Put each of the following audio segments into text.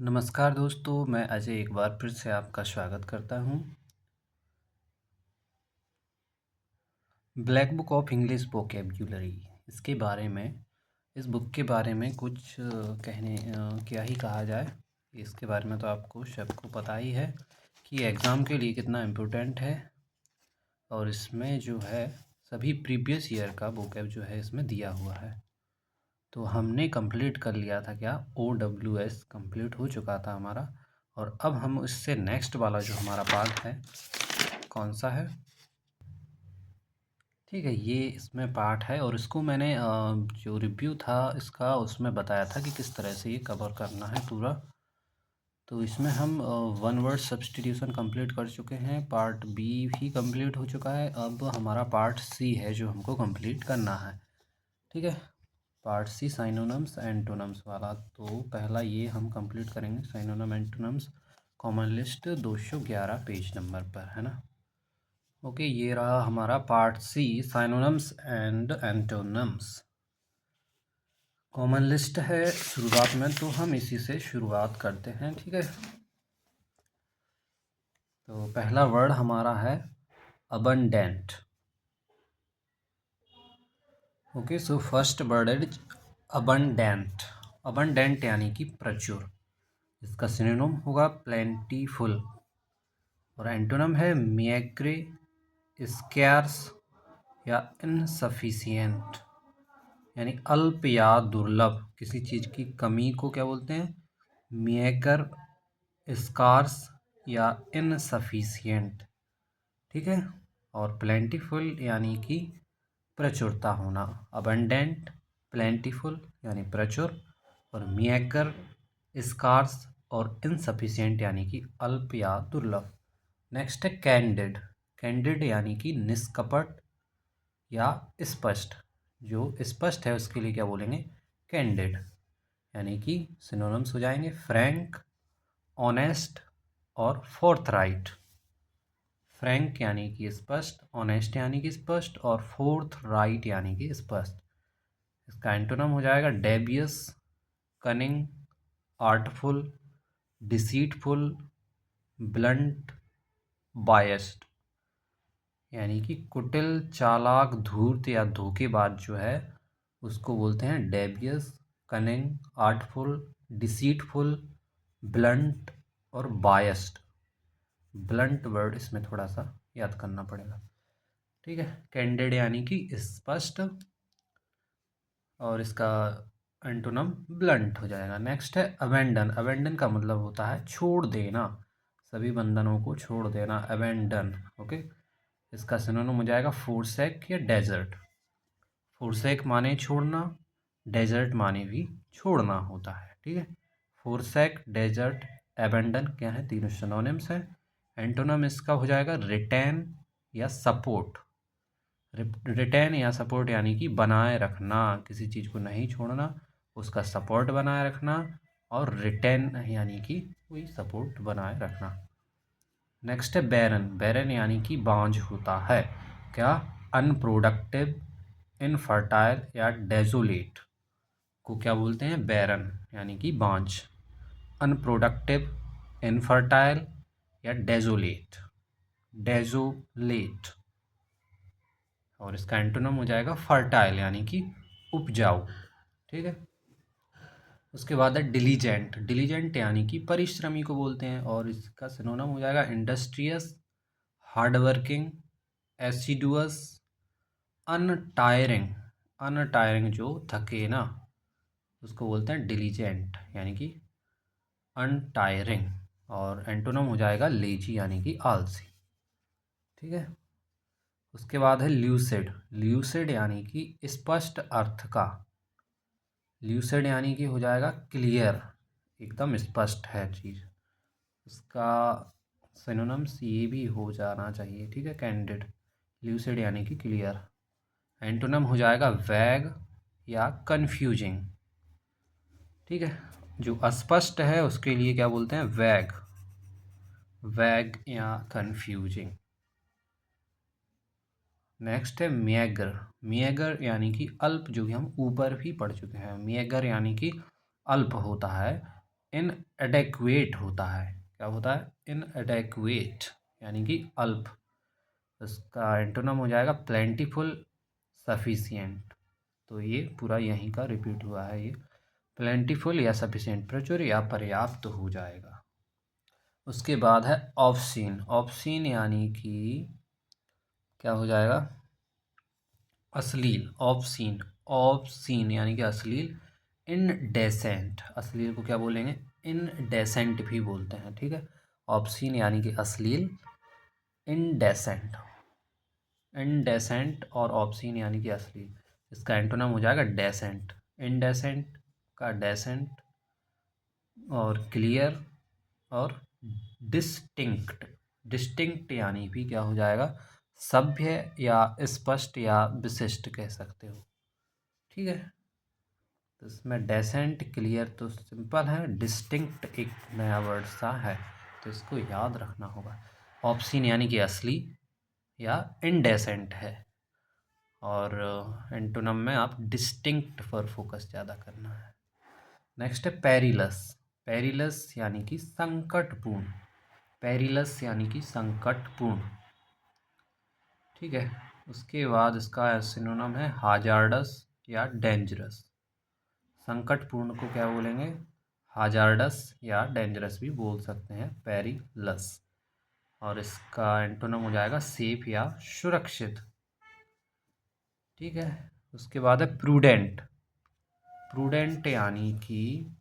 नमस्कार दोस्तों, मैं अजय एक बार फिर से आपका स्वागत करता हूँ। Black book of English vocabulary इसके बारे में इस बुक के बारे में कुछ क्या ही कहा जाए। इसके बारे में तो आपको सबको पता ही है कि एग्ज़ाम के लिए कितना इम्पोर्टेंट है। और इसमें जो है सभी प्रीवियस ईयर का वोकैब जो है इसमें दिया हुआ है। तो हमने कंप्लीट कर लिया था क्या, OWS कंप्लीट हो चुका था हमारा। और अब हम इससे नेक्स्ट वाला जो हमारा पार्ट है कौन सा है, ठीक है, ये इसमें पार्ट है। और इसको मैंने जो रिव्यू था इसका उसमें बताया था कि किस तरह से ये कवर करना है पूरा। तो इसमें हम वन वर्ड सब्स्टिट्यूशन कंप्लीट कर चुके हैं, पार्ट बी भी कंप्लीट हो चुका है। अब हमारा पार्ट सी है जो हमको कंप्लीट करना है, ठीक है। पार्ट सी साइनोनिम्स एंटोनिम्स वाला। तो पहला ये हम कंप्लीट करेंगे, synonym antonyms common list 211 page number पर, है ना। ओके, ये रहा हमारा part C, synonyms and antonyms. Common list है शुरुआत में, तो हम इसी से शुरुआत करते हैं, ठीक है। तो पहला वर्ड हमारा है abundant. Okay, so first word is abundant. Abundant यानी कि प्रचुर। इसका सिनोनिम होगा प्लेंटीफुल। और एंटोनिम है मेग्रे, स्कैर्स या इनसफिशिएंट, यानी अल्प या दुर्लभ। किसी चीज़ की कमी को क्या बोलते हैं, मेगर, स्कार्स या इनसफिशिएंट, ठीक है। और प्लेंटीफुल यानी कि प्रचुरता होना। अबंडेंट, प्लेंटीफुल यानी प्रचुर, और मेगर, स्कार्स और इनसफिशिएंट यानी कि अल्प या दुर्लभ। नेक्स्ट है कैंडिड। कैंडिड यानी कि निष्कपट या स्पष्ट। जो स्पष्ट है उसके लिए क्या बोलेंगे, कैंडिड। यानी कि सिनोनिम्स हो जाएंगे फ्रैंक, ऑनेस्ट और फोर्थराइट। फ्रैंक यानी कि स्पष्ट, ऑनेस्ट यानी कि स्पष्ट, और फोर्थराइट यानी कि स्पष्ट। इसका एंटोनिम हो जाएगा Davies, cunning, artful, deceitful, blunt, biased. यानी कि कुटिल, चालाक, धूर्त या धोखेबाज जो है उसको बोलते हैं Davies, cunning, artful, deceitful, blunt और बायस्ड। ब्लंट वर्ड इसमें थोड़ा सा याद करना पड़ेगा, ठीक है। कैंडिड यानी कि स्पष्ट, और इसका एंटोनम ब्लंट हो जाएगा। नेक्स्ट है अबेंडन। अबेंडन का मतलब होता है छोड़ देना, सभी बंधनों को छोड़ देना, अबेंडन। ओके, इसका सिनोनिम हो जाएगा फोरसेक या डेजर्ट। फोरसेक माने छोड़ना, डेजर्ट माने भी छोड़ना होता है, ठीक है। फोरसेक, डेजर्ट, एबेंडन क्या है, तीनों सिनोनिम्स हैं। एंटोनम इसका हो जाएगा रिटेन या सपोर्ट। रिटेन या सपोर्ट यानी कि बनाए रखना, किसी चीज़ को नहीं छोड़ना, उसका सपोर्ट बनाए रखना। और रिटेन यानी कि वही सपोर्ट बनाए रखना। नेक्स्ट है बैरन। बैरन यानी कि बांझ होता है, क्या, अनप्रोडक्टिव, इनफर्टाइल या डेजोलेट को क्या बोलते हैं, बैरन यानी कि बांझ। अनप्रोडक्टिव, इनफर्टाइल या डेजोलेट। डेजोलेट। और इसका एंटोनिम हो जाएगा फर्टाइल यानी कि उपजाऊ, ठीक है। उसके बाद है डिलीजेंट। डिलीजेंट यानी कि परिश्रमी को बोलते हैं, और इसका सिनोनिम हो जाएगा इंडस्ट्रियस, हार्डवर्किंग, एसिडुअस, अनटायरिंग। अनटायरिंग जो थके ना उसको बोलते हैं डिलीजेंट यानी कि अनटायरिंग। और एंटोनिम हो जाएगा लेजी यानी कि आलसी, ठीक है। उसके बाद है ल्यूसिड। ल्यूसिड यानी कि स्पष्ट अर्थ का। ल्यूसिड यानी कि हो जाएगा क्लियर, एकदम स्पष्ट है चीज़। उसका सिनोनिम्स ये भी हो जाना चाहिए, ठीक है, कैंडिड। ल्यूसिड यानी कि क्लियर। एंटोनिम हो जाएगा वैग या कन्फ्यूजिंग, ठीक है। जो अस्पष्ट है उसके लिए क्या बोलते हैं, वैग। वैग या कन्फ्यूजिंग। नेक्स्ट है मेगर। मेगर यानी कि अल्प, जो कि हम ऊपर भी पढ़ चुके हैं। मेगर यानी कि अल्प होता है, इनएडेक्वेट होता है। क्या होता है? इनएडेक्वेट यानी कि अल्प। इसका एंटोनम हो जाएगा प्लेंटीफुल, सफिशिएंट। तो ये पूरा यहीं का रिपीट हुआ है। ये प्लेंटीफुल या सफिशिएंट, प्रचुर या पर्याप्त हो जाएगा। उसके बाद है ऑब्सीन। ऑब्सीन यानी कि क्या हो जाएगा? अश्लील। ऑब्सीन, ऑब्सीन यानी कि अश्लील। इनडेसेंट, अश्लील को क्या बोलेंगे? इनडेसेंट भी बोलते हैं, ठीक है। ऑब्सीन यानी कि अश्लील, इनडेसेंट। इनडेसेंट और ऑब्सीन यानी कि अश्लील। इसका एंटोनम हो जाएगा डेसेंट। इनडेसेंट का डेसेंट, और क्लियर और डिस्टिंक्ट। डिस्टिंक्ट यानी भी क्या हो जाएगा? सभ्य या स्पष्ट या विशिष्ट कह सकते हो, ठीक है। तो इसमें डेसेंट, क्लियर तो सिंपल है, डिस्टिंक्ट एक नया वर्ड सा है, तो इसको याद रखना होगा। ऑब्सीन यानी कि असली या इनडेसेंट है, और एंटोनम में आप डिस्टिंक्ट पर फोकस ज़्यादा करना है। नेक्स्ट है पेरिलस। पेरिलस यानी कि संकटपूर्ण। पेरिलस यानी कि संकटपूर्ण, ठीक है। उसके बाद इसका सिनोनिम है हाजार्डस या डेंजरस। संकटपूर्ण को क्या बोलेंगे? हाजार्डस या डेंजरस भी बोल सकते हैं, पेरिलस। और इसका एंटोनम हो जाएगा सेफ या सुरक्षित, ठीक है। उसके बाद है प्रूडेंट। प्रूडेंट यानी कि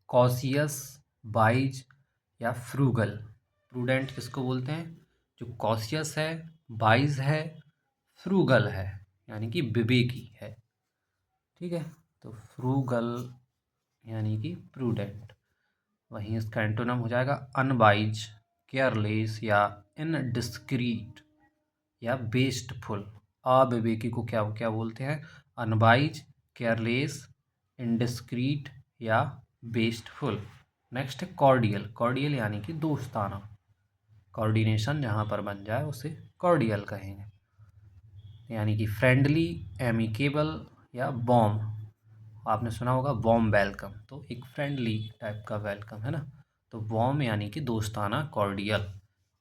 कॉशियस, वाइज या फ्रूगल। प्रूडेंट किसको बोलते हैं? जो कॉशियस है, वाइज है, फ्रूगल है, यानी कि विवेकी है, ठीक है। तो फ्रूगल यानी कि प्रूडेंट। वहीं इसका एंटोनम हो जाएगा अनवाइज, केयरलेस या इनडिस्क्रीट या वेस्टफुल। अविवेकी को क्या क्या बोलते हैं? अनवाइज, केयरलेस, इनडिस्क्रीट या वेस्टफुल। नेक्स्ट है कॉर्डियल। कॉर्डियल यानी कि दोस्ताना। कोऑर्डिनेशन जहाँ पर बन जाए उसे कॉर्डियल कहेंगे, यानी कि फ्रेंडली, एमिकेबल या बॉम। आपने सुना होगा वॉर्म वेलकम, तो एक फ्रेंडली टाइप का वेलकम है ना। तो वॉर्म यानी कि दोस्ताना, कॉर्डियल।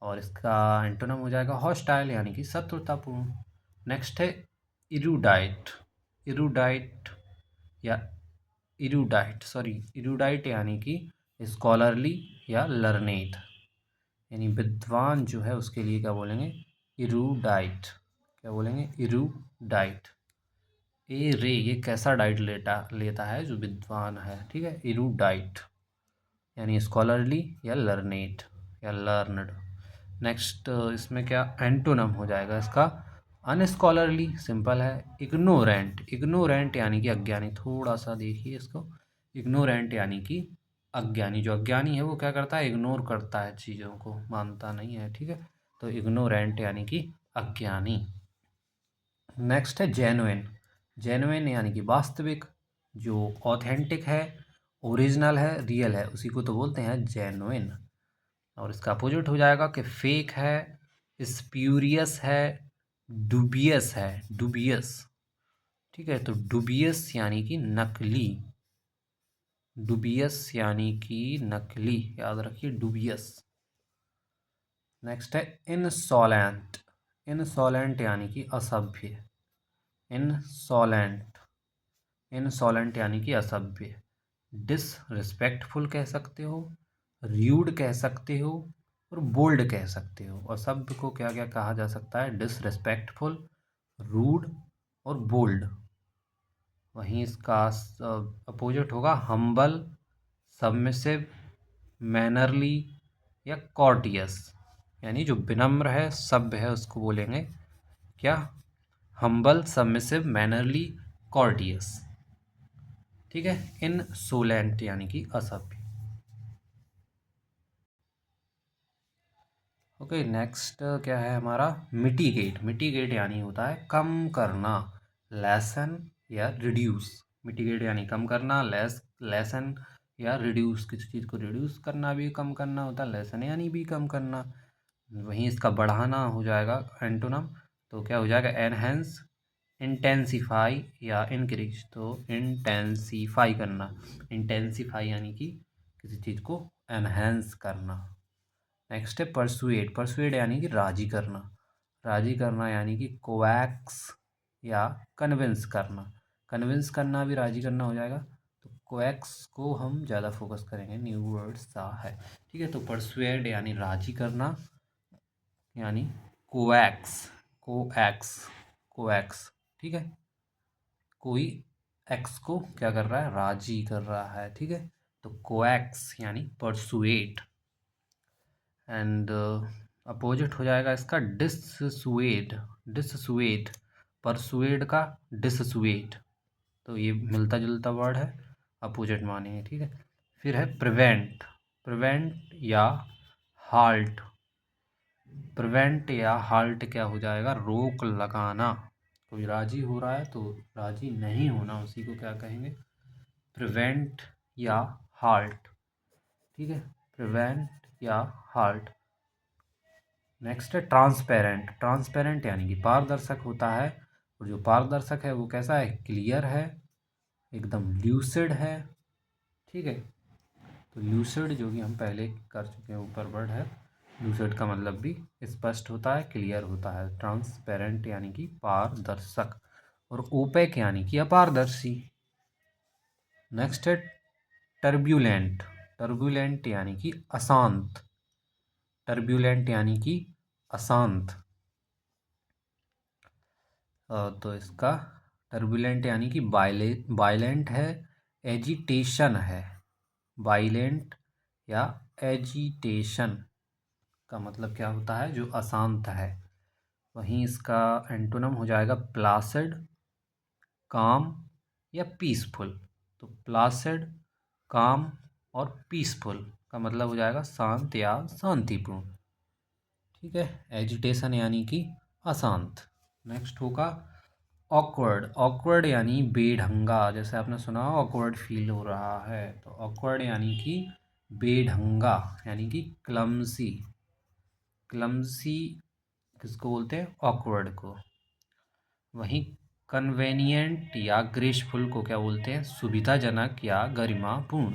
और इसका एंटोनम हो जाएगा हॉस्टाइल यानी कि शत्रुतापूर्ण। नेक्स्ट है इरूडाइट। इरूडाइट या इरूडाइट यानी कि स्कॉलरली या लर्नेड, यानी विद्वान जो है उसके लिए क्या बोलेंगे? इरूडाइट। क्या बोलेंगे? इरूडाइट। ये कैसा डाइट लेता है? जो विद्वान है, ठीक है। इरूडाइट यानी स्कॉलरली या लर्नेड या लर्नड। नेक्स्ट इसमें क्या एंटोनम हो जाएगा इसका? अनस्कॉलरली, सिंपल है। इग्नोरेंट। इग्नोरेंट यानी कि अज्ञानी। थोड़ा सा देखिए इसको। इग्नोरेंट यानी कि अज्ञानी। जो अज्ञानी है वो क्या करता है? इग्नोर करता है चीज़ों को, मानता नहीं है, ठीक है। तो इग्नोरेंट यानी कि अज्ञानी। नेक्स्ट है जेन्युइन। जेन्युइन यानी कि वास्तविक, जो ऑथेंटिक है, ओरिजिनल है, रियल है, उसी को तो बोलते हैं जेन्युइन। और इसका अपोजिट हो जाएगा कि फेक है, स्प्यूरियस है, डुबियस है। डुबियस, ठीक है। तो डुबियस यानी कि नकली। डुबियस यानी कि नकली, याद रखिए, डुबियस। नेक्स्ट है इनसॉलेंट। इनसॉलेंट यानी कि असभ्य। इनसॉलेंट, इनसॉलेंट यानी कि असभ्य। डिसरिस्पेक्टफुल कह सकते हो, र्यूड कह सकते हो, और बोल्ड कह सकते हो। और सभ्य को क्या क्या कहा जा सकता है? डिसरिस्पेक्टफुल, रूड और बोल्ड। वहीं इसका अपोजिट होगा हम्बल, सबमिसिव, मैनरली या कॉर्टियस। यानी जो विनम्र है, सभ्य है, उसको बोलेंगे क्या? हम्बल, सबमिसिव, मैनरली, कॉर्टियस, ठीक है। इनसोलेंट यानी कि असभ्य। ओके, नेक्स्ट क्या है हमारा? मिटिगेट। मिटिगेट यानी होता है कम करना, लेसन या रिड्यूस। मिटिगेट यानी कम करना, लेसन या रिड्यूस। किसी चीज़ को रिड्यूस करना भी कम करना होता है, लेसन यानी भी कम करना। वहीं इसका बढ़ाना हो जाएगा एंटोनम, तो क्या हो जाएगा? एनहेंस, इंटेंसिफाई या इंक्रीज, तो इंटेंसिफाई करना, इंटेंसिफाई यानी कि किसी चीज़ को एनहेंस करना। नेक्स्ट है परसुएड, परसुएड यानी कि राजी करना, राजी करना यानी कि कोवैक्स या कन्विंस करना, कन्विंस करना भी राजी करना हो जाएगा, तो कोवैक्स को हम ज़्यादा फोकस करेंगे, न्यू वर्ड सा है। ठीक है, तो परसुएड यानी राजी करना, यानी कोवैक्स, कोएक्स, कोएक्स। ठीक है, कोई एक्स को क्या कर रहा है, राजी कर रहा है। ठीक है, तो कोएक्स यानी परसुएट। एंड अपोजिट हो जाएगा इसका डिससुएड, डिससुएड, परसुएड का डिससुएड, तो ये मिलता जुलता वर्ड है, अपोजिट मानेंगे। ठीक है, फिर है प्रिवेंट, प्रिवेंट या हाल्ट, प्रिवेंट या हाल्ट क्या हो जाएगा, रोक लगाना, कोई राजी हो रहा है तो राजी नहीं होना, उसी को क्या कहेंगे, प्रिवेंट या हाल्ट। ठीक है, प्रिवेंट या हाल्ट। नेक्स्ट है ट्रांसपेरेंट, ट्रांसपेरेंट यानी कि पारदर्शक होता है, और जो पारदर्शक है वो कैसा है, क्लियर है, एकदम ल्यूसिड है। ठीक है, तो ल्यूसिड जो कि हम पहले कर चुके हैं, ऊपर वर्ड है, ल्यूसिड का मतलब भी स्पष्ट होता है, क्लियर होता है। ट्रांसपेरेंट यानी कि पारदर्शक, और ओपेक यानी कि अपारदर्शी। नेक्स्ट है टर्ब्यूलेंट, टर्ब्यूलेंट यानी कि अशांत, टर्ब्यूलेंट यानी कि अशांत। तो इसका टर्बुलेंट यानी कि वायलेंट है, एजिटेशन है, वायलेंट या एजिटेशन का मतलब क्या होता है, जो अशांत है। वहीं इसका एंटोनम हो जाएगा प्लासिड, काम या पीसफुल, तो प्लासिड, काम और पीसफुल का मतलब हो जाएगा शांत या शांतिपूर्ण। ठीक है, एजिटेशन यानी कि अशांत। नेक्स्ट होगा ऑकवर्ड, ऑकवर्ड यानी बेढंगा, जैसे आपने सुना ऑकवर्ड फील हो रहा है, तो ऑकवर्ड यानी कि बेढंगा, यानी कि क्लमसी, क्लमसी किसको बोलते हैं, ऑकवर्ड को। वहीं कन्वेनिएंट या ग्रेसफुल को क्या बोलते हैं, सुविधाजनक या गरिमापूर्ण।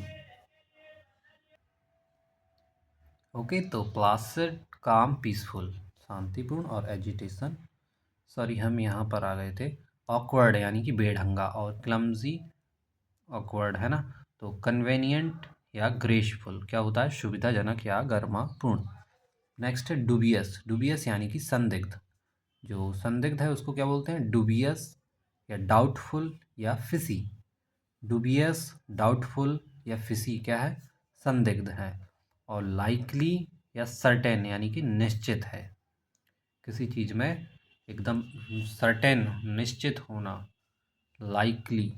ओके, तो प्लासिड, काम, पीसफुल, शांतिपूर्ण, और एजिटेशन, सॉरी हम यहाँ पर आ गए थे, ऑकवर्ड यानी कि बेढंगा, और क्लमजी ऑकवर्ड है ना, तो कन्वेनिएंट या ग्रेसफुल क्या होता है, सुविधाजनक या गरिमापूर्ण। नेक्स्ट है डुबियस, डुबियस यानी कि संदिग्ध, जो संदिग्ध है उसको क्या बोलते हैं, डुबियस या डाउटफुल या फिसी, डुबियस, डाउटफुल या फिसी क्या है, संदिग्ध है। और लाइकली या सर्टेन यानी कि निश्चित है, किसी चीज़ में एकदम सर्टेन, निश्चित होना, लाइकली,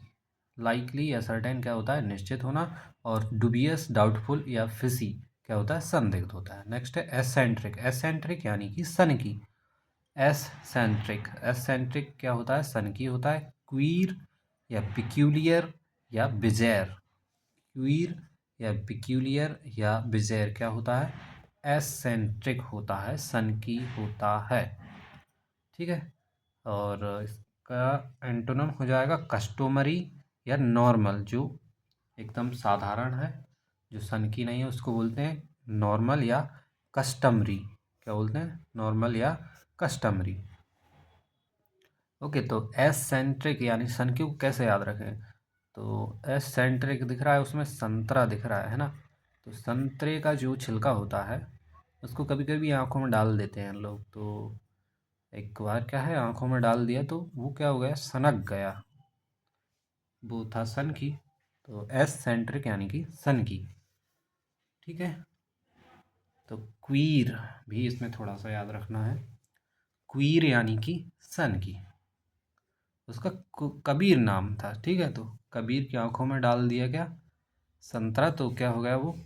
लाइकली या सर्टेन क्या होता है, निश्चित होना, और डुबियस, डाउटफुल या फिसी क्या होता है, संदिग्ध होता है। नेक्स्ट है एसेंट्रिक, एसेंट्रिक यानी कि सनकी, एसेंट्रिक, एसेंट्रिक क्या होता है, सनकी होता है। क्वीर या पिक्यूलियर या बिजैर, क्वीर या पिक्यूलियर या बिजैर क्या होता है, एसेंट्रिक होता है, सनकी होता है। ठीक है, और इसका एंटोनम हो जाएगा कस्टोमरी या नॉर्मल, जो एकदम साधारण है, जो सनकी नहीं है उसको बोलते हैं नॉर्मल या कस्टमरी, क्या बोलते हैं, नॉर्मल या कस्टमरी। ओके, तो एस सेंट्रिक यानी सनकी को कैसे याद रखें, तो एस सेंट्रिक दिख रहा है, उसमें संतरा दिख रहा है ना, तो संतरे का जो छिलका होता है उसको कभी कभी आँखों में डाल देते हैं लोग, तो एक बार क्या है, आँखों में डाल दिया तो वो क्या हो गया, सनक गया, वो था सन की, तो एस सेंट्रिक यानी कि सन की। ठीक है, तो क्वीर भी इसमें थोड़ा सा याद रखना है, क्वीर यानी कि सन की, उसका कबीर नाम था। ठीक है, तो कबीर की आंखों में डाल दिया क्या, संतरा, तो क्या हो गया, वो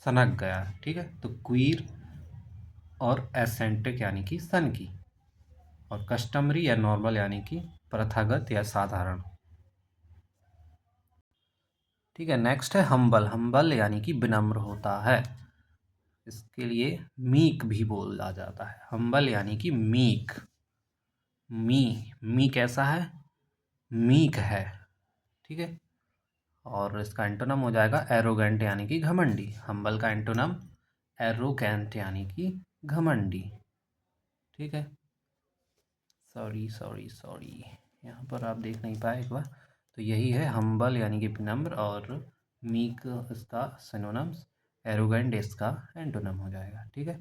सनक गया। ठीक है, तो क्वीर और एसेंट्रिक यानी कि सन की, और कस्टमरी या नॉर्मल यानी कि प्रथागत या साधारण। ठीक है, नेक्स्ट है हम्बल, हम्बल यानी कि विनम्र होता है, इसके लिए मीक भी बोला जाता है, हम्बल यानी कि मीक। मी कैसा है, मीक है, ठीक है। और इसका एंटोनम हो जाएगा एरोगेंट यानी कि घमंडी। हम्बल का एंटोनम एरोगेंट यानी कि घमंडी, ठीक है। सॉरी यहाँ पर आप देख नहीं पाए एक बार, तो यही है हम्बल यानी कि विनम्र, और मीक इसका सिनोनिम्स, एरोगेंट इसका एंटोनम हो जाएगा, ठीक है।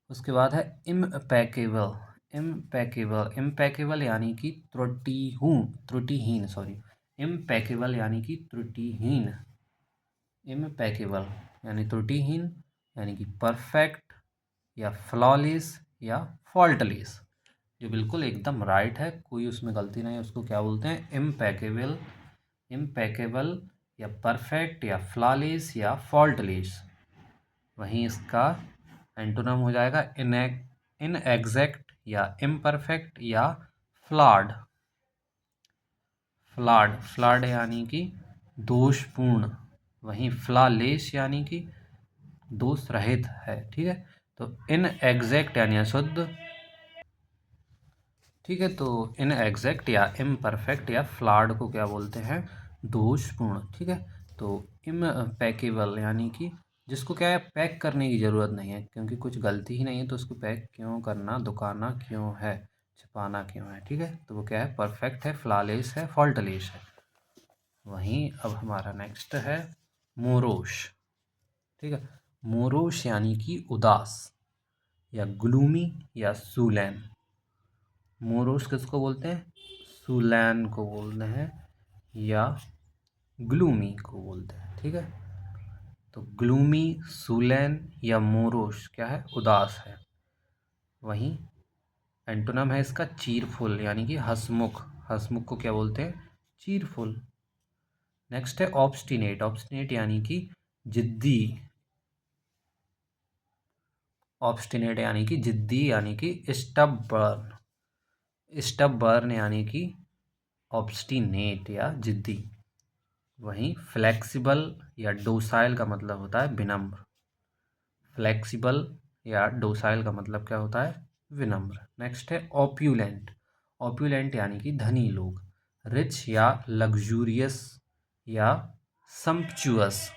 उसके बाद है इम्पैकेबल। इम्पैकेबल यानी कि त्रुटिहीन, सॉरी, इम्पैकेबल यानी कि त्रुटिहीन, इम्पैकेबल यानी त्रुटिहीन, यानी कि परफेक्ट या फ्लॉलेस या फॉल्टलेस, जो बिल्कुल एकदम राइट है, कोई उसमें गलती नहीं है, उसको क्या बोलते हैं, इम्पैकेबल। इम्पैकेबल या परफेक्ट या फ्लॉलेस या फॉल्टलेस। वहीं इसका एंटोनम हो जाएगा इनएग्जैक्ट या इम्परफेक्ट या फ्लॉड। फ्लॉड यानी कि दोषपूर्ण, वहीं फ्लॉलेस यानी कि दोष रहित है, ठीक है। तो इनएग्जैक्ट यानी अशुद्ध, ठीक है। तो इनएग्जैक्ट या इम्परफेक्ट या फ्लॉड को क्या बोलते हैं, दोषपूर्ण, ठीक है। तो इम्पैकेबल यानी कि जिसको क्या है, पैक करने की ज़रूरत नहीं है, क्योंकि कुछ गलती ही नहीं है, तो उसको पैक क्यों करना, दुकाना क्यों है, छिपाना क्यों है, ठीक है। तो वो क्या है, परफेक्ट है, फ्लॉलेस है, फॉल्टलेस है। वहीं अब हमारा नेक्स्ट है मोरोश, ठीक है। मोरोश यानी कि उदास या ग्लूमी या सुलैन। मोरोश किसको बोलते हैं, सुलैन को बोलते हैं या ग्लूमी को बोलते हैं, ठीक है। तो ग्लूमी, सुलैन या मोरोश क्या है, उदास है। वहीं एंटोनम है इसका चीरफुल यानी कि हंसमुख। हंसमुख को क्या बोलते हैं, चीरफुल। नेक्स्ट है ऑब्स्टिनेट। ऑब्स्टिनेट यानी कि जिद्दी। ऑब्स्टिनेट यानी कि जिद्दी यानी कि स्टबबर्न। स्टबबर्न यानी कि ऑब्स्टिनेट या जिद्दी। वहीं फ्लेक्सिबल या डोसाइल का मतलब होता है विनम्र। फ्लेक्सिबल या डोसाइल का मतलब क्या होता है, विनम्र। नेक्स्ट है ऑप्यूलेंट। ऑप्यूलेंट यानी कि धनी लोग। रिच या लग्जूरियस या सम्पचुअस,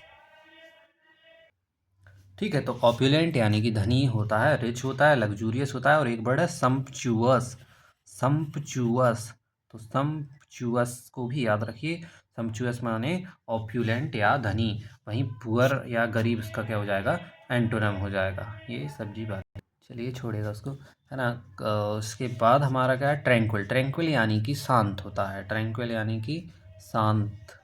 ठीक है। तो ऑप्यूलेंट यानी कि धनी होता है, रिच होता है, लग्जूरियस होता है, और एक वर्ड है सम्पचुअस। सम्पचुअस, तो सम्पचुअस को भी याद रखिए। सम्पचुअस माने ऑप्यूलेंट या धनी। वहीं पुअर या गरीब इसका क्या हो जाएगा, एंटोनम हो जाएगा। ये सब्जी बात है, चलिए छोड़ेगा उसको, है ना। उसके बाद हमारा क्या है, ट्रैंक्विल। ट्रैंक्विल यानी कि शांत होता है। ट्रैंक्विल यानी कि शांत,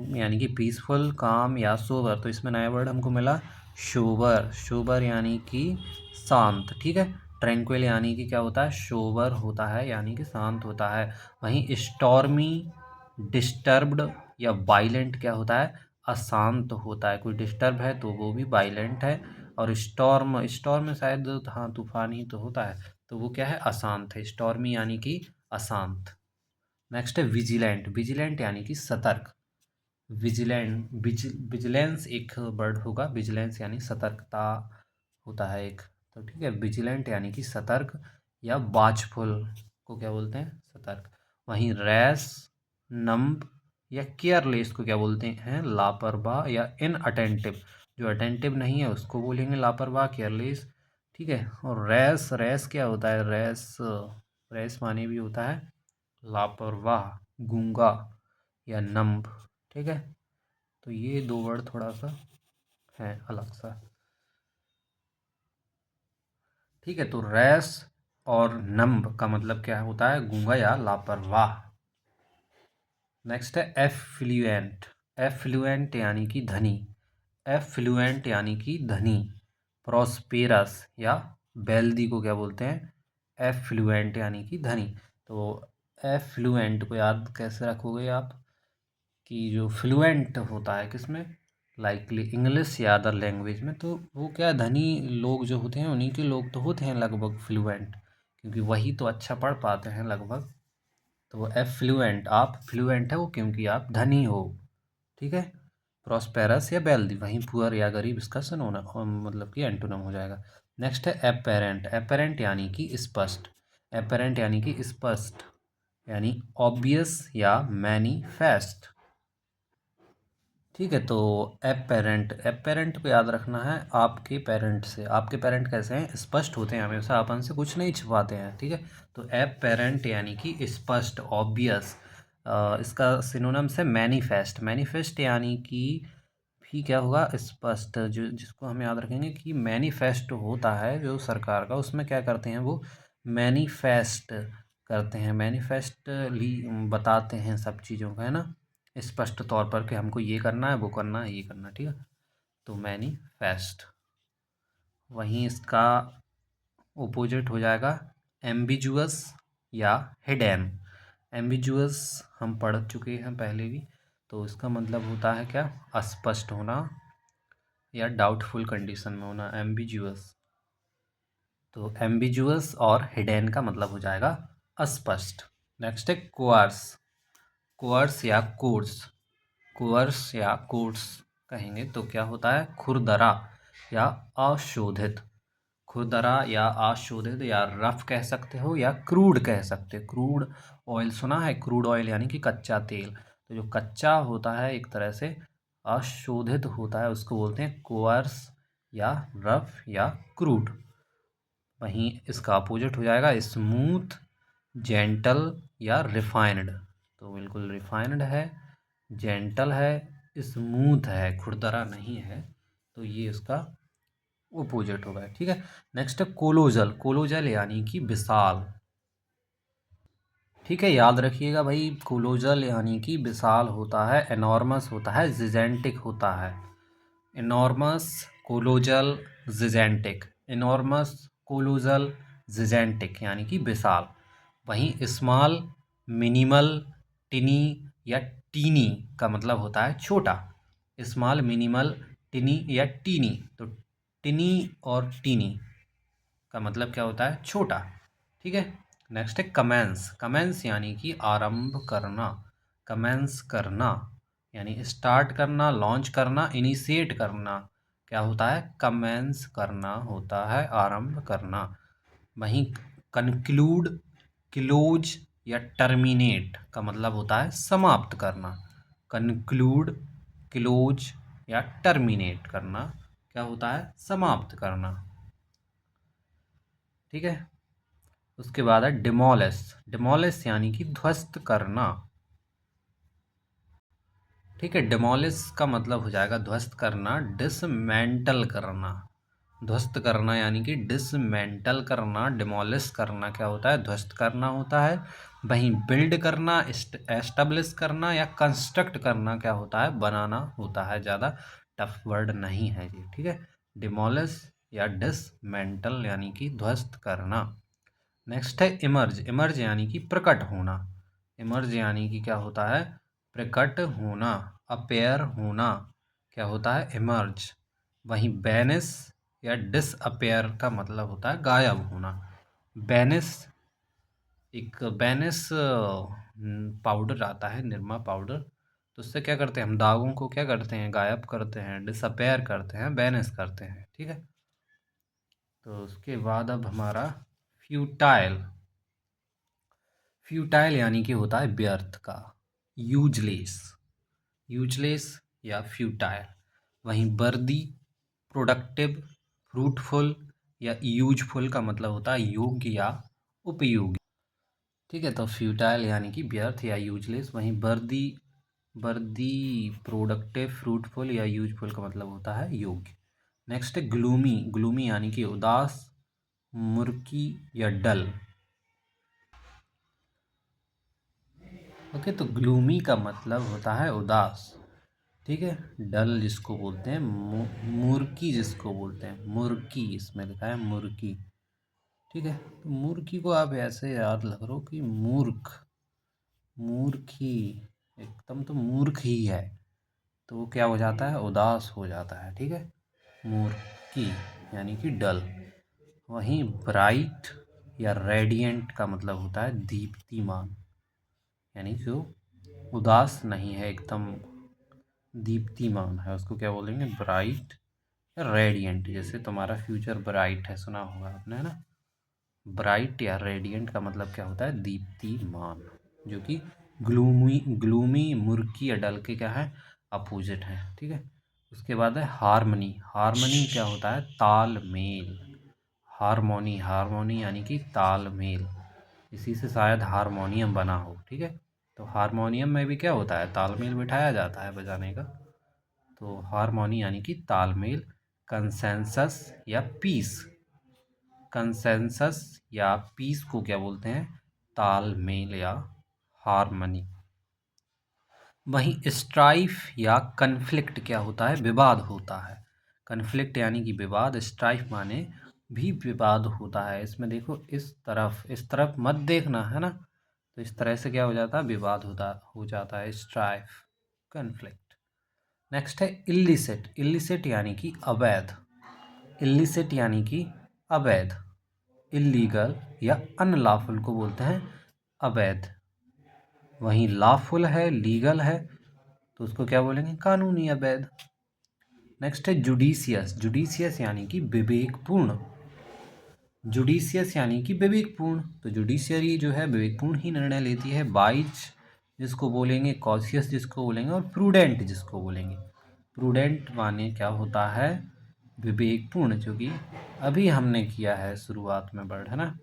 यानी कि पीसफुल, काम या सोबर। तो इसमें नया वर्ड हमको मिला शोबर। शोबर यानी कि शांत, ठीक है। ट्रैंक्विल यानी कि क्या होता है, शोबर होता है, यानी कि शांत होता है। वहीं स्टॉर्मी, डिस्टर्ब्ड या वायलेंट क्या होता है, अशांत होता है। कोई डिस्टर्ब है तो वो भी वायलेंट है, और स्टॉर्म, स्टॉर्म में शायद हाँ तूफान ही तो होता है, तो वो क्या है, अशांत है। स्टॉर्मी यानी कि अशांत। नेक्स्ट है विजिलेंट। विजिलेंट यानी कि सतर्क। विजिलेंस एक वर्ड होगा, विजिलेंस यानी सतर्कता होता है एक, तो ठीक है। विजिलेंट यानी कि सतर्क या वाचफुल को क्या बोलते हैं, सतर्क। वहीं रैश, नम्ब या केयरलेस को क्या बोलते हैं, लापरवाह या इनअटेंटिव। जो अटेंटिव नहीं है उसको बोलेंगे लापरवाह, केयरलेस, ठीक है। और रैश, रैश क्या होता है, रैश, रैश माने भी होता है लापरवाह, गूंगा या नम्ब, ठीक है। तो ये दो वर्ड थोड़ा सा है अलग सा, ठीक है। तो रैश और नम्ब का मतलब क्या होता है, गूंगा या लापरवाह। नेक्स्ट है एफ्लुएंट। एफ्लुएंट यानी कि धनी। एफ्लुएंट यानी कि धनी। प्रॉस्पेरस या वेल्दी को क्या बोलते हैं, एफ्लुएंट यानी कि धनी। तो एफ्लुएंट को याद कैसे रखोगे आप, कि जो फ्लुएंट होता है किसमें, लाइकली इंग्लिश या अदर लैंग्वेज में, तो वो क्या, धनी लोग जो होते हैं उन्हीं के लोग तो होते हैं लगभग फ्लुएंट, क्योंकि वही तो अच्छा पढ़ पाते हैं लगभग। तो वो एफ्लुएंट, आप फ्लुएंट है वो क्योंकि आप धनी हो, ठीक है। प्रॉस्पेरस या वेल्दी, वहीं पुअर या गरीब इसका सिनोनिम मतलब कि एंटोनिम हो जाएगा। नेक्स्ट है एपेरेंट। एपेरेंट यानी कि स्पष्ट। एपेरेंट यानी कि स्पष्ट, यानी ऑब्वियस या मैनिफेस्ट। ठीक है, तो एपेरेंट, एपेरेंट को याद रखना है आपके पेरेंट से। आपके पेरेंट कैसे हैं? स्पष्ट होते हैं, हमेशा अपन से कुछ नहीं छिपाते हैं। ठीक है, तो एपेरेंट यानी कि स्पष्ट, ऑब्वियस। इसका सिनोनिम्स है मैनिफेस्ट। मैनिफेस्ट यानी कि भी क्या होगा? स्पष्ट। जो जिसको हम याद रखेंगे कि मैनिफेस्ट होता है जो सरकार का, उसमें क्या करते हैं वो? मैनिफेस्ट करते हैं, मैनिफेस्टली बताते हैं सब चीज़ों का, है ना, स्पष्ट तौर पर कि हमको ये करना है, वो करना है, ये करना है। ठीक है, तो मैनिफेस्ट। वहीं इसका ओपोजिट हो जाएगा एम्बिजुअस या हिडन। एम्बिजुअस हम पढ़ चुके हैं पहले भी, तो इसका मतलब होता है क्या? अस्पष्ट होना या डाउटफुल कंडीशन में होना, एम्बिजुअस। तो एम्बिजुअस और हिडन का मतलब हो जाएगा अस्पष्ट। नेक्स्ट है कोअर्स। कोअर्स या कोर्स। कोअर्स या कोर्स कहेंगे तो क्या होता है? खुरदरा या अशोधित। खुरदरा या अशोधित, या रफ कह सकते हो या क्रूड कह सकते हो। क्रूड ऑयल सुना है? क्रूड ऑयल यानी कि कच्चा तेल। तो जो कच्चा होता है एक तरह से अशोधित होता है, उसको बोलते हैं कोअर्स या रफ या क्रूड। वहीं इसका अपोजिट हो जाएगा स्मूथ, जेंटल या रिफाइंड। तो बिल्कुल रिफाइंड है, जेंटल है, स्मूथ है, खुरदरा नहीं है, तो ये इसका ओपोजिट होगा। ठीक है, नेक्स्ट है कोलोजल। कोलोजल यानी कि विशाल। ठीक है, याद रखिएगा भाई, कोलोजल यानी कि विशाल होता है, एनॉर्मस होता है, जिजेंटिक होता है। Enormous, colossal, जिजेंटिक। इनॉर्मस, कोलोजल, जिजेंटिक यानी कि विशाल। वहीं स्मॉल, मिनिमल, टिनी या टीनी का मतलब होता है छोटा। स्मॉल, मिनिमल, टिनी या टीनी। तो टिनी और टीनी का मतलब क्या होता है? छोटा। ठीक है, नेक्स्ट है कमेंस। कमेंस यानी कि आरंभ करना, कमेंस करना यानी स्टार्ट करना, लॉन्च करना, इनिशिएट करना। क्या होता है? कमेंस करना होता है, आरंभ करना। वहीं कंक्लूड, क्लोज या टर्मिनेट का मतलब होता है समाप्त करना। कंक्लूड, क्लोज या टर्मिनेट करना क्या होता है? समाप्त करना। ठीक है, उसके बाद है डिमोलिश। डिमोलिश यानी कि ध्वस्त करना। ठीक है, डिमोलिश का मतलब हो जाएगा ध्वस्त करना, डिसमेंटल करना। ध्वस्त करना यानी कि डिसमेंटल करना। डिमोलिश करना क्या होता है? ध्वस्त करना होता है। वहीं बिल्ड करना, एस्टेब्लिश करना या कंस्ट्रक्ट करना क्या होता है? बनाना होता है। ज़्यादा टफ वर्ड नहीं है ये। ठीक है, डिमोलिश या डिसमेंटल यानी कि ध्वस्त करना। नेक्स्ट है इमर्ज। इमर्ज यानी कि प्रकट होना। इमर्ज यानी कि क्या होता है? प्रकट होना, अपेयर होना क्या होता है? इमर्ज। वहीं बैनिस या डिसअपेयर का मतलब होता है गायब होना। बैनिस, एक बैनिस पाउडर आता है, निरमा पाउडर, तो उससे क्या करते हैं हम? दागों को क्या करते हैं? गायब करते हैं, डिसअपेयर करते हैं, बैनिस करते हैं। ठीक है, तो उसके बाद अब हमारा फ्यूटाइल। फ्यूटाइल यानी कि होता है व्यर्थ का, यूजलेस। यूजलेस या फ्यूटाइल। वहीं वर्दी, प्रोडक्टिव, फ्रूटफुल या यूजफुल का मतलब होता है योग्य या उपयोगी। ठीक है, तो फ्यूटाइल यानी कि व्यर्थ या यूजलेस। वहीं वर्दी, वर्दी, प्रोडक्टिव, फ्रूटफुल या यूजफुल का मतलब होता है योग्य। नेक्स्ट है ग्लूमी। ग्लूमी यानी कि उदास, मुर्की या डल। ओके, तो ग्लूमी का मतलब होता है उदास। ठीक है, डल जिसको बोलते हैं, मुर्की जिसको बोलते हैं, मुर्की इसमें लिखा है मुर्की। ठीक है, तो मुर्की को आप ऐसे याद लग लो कि मूर्ख, मूर्खी, एकदम तो मूर्ख ही है, तो वो क्या हो जाता है? उदास हो जाता है। ठीक है, मूर्खी यानी कि डल। वहीं ब्राइट या रेडिएंट का मतलब होता है दीप्तिमान, यानी जो उदास नहीं है, एकदम दीप्तिमान है, उसको क्या बोलेंगे? ब्राइट या रेडिएंट। जैसे तुम्हारा फ्यूचर ब्राइट है, सुना होगा आपने, है ना। ब्राइट या रेडियंट का मतलब क्या होता है, दीप्तिमान, जो कि ग्लूमी मुर्की या डल के क्या है, अपोजिट है। ठीक है, उसके बाद है हारमनी। हारमनी क्या होता है, तालमेल। हारमोनी यानी कि तालमेल, इसी से शायद हारमोनियम बना हो। ठीक है, तो हारमोनियम में भी क्या होता है, तालमेल बिठाया जाता है बजाने का। तो हारमोनी यानी कि तालमेल। कंसेंसस या पीस, कंसेंसस या पीस को क्या बोलते हैं, तालमेल या हारमनी। वहीं स्ट्राइफ या कन्फ्लिक्ट क्या होता है, विवाद होता है। कन्फ्लिक्ट यानी कि विवाद, स्ट्राइफ माने भी विवाद होता है। इसमें देखो, इस तरफ मत देखना है ना, तो इस तरह से क्या हो जाता है, विवाद हो जाता है, स्ट्राइफ, कन्फ्लिक्ट। नेक्स्ट है इल्लिसिट। इल्लिसिट यानी कि अवैध। इल्लिसिट यानी कि अवैध, इलीगल या अनलॉफुल को बोलते हैं अवैध। वहीं लॉफुल है, लीगल है, तो उसको क्या बोलेंगे, कानूनी अवैध। नेक्स्ट है जुडिशियस। जुडिशियस यानी कि विवेकपूर्ण। जुडिशियस यानी कि विवेकपूर्ण, तो जुडिशियरी जो है विवेकपूर्ण ही निर्णय लेती है। वाइज जिसको बोलेंगे, कॉशियस जिसको बोलेंगे, और प्रूडेंट जिसको बोलेंगे। प्रूडेंट माने क्या होता है, विवेकपूर्ण, जो कि अभी हमने किया है शुरुआत में वर्ड, है ना,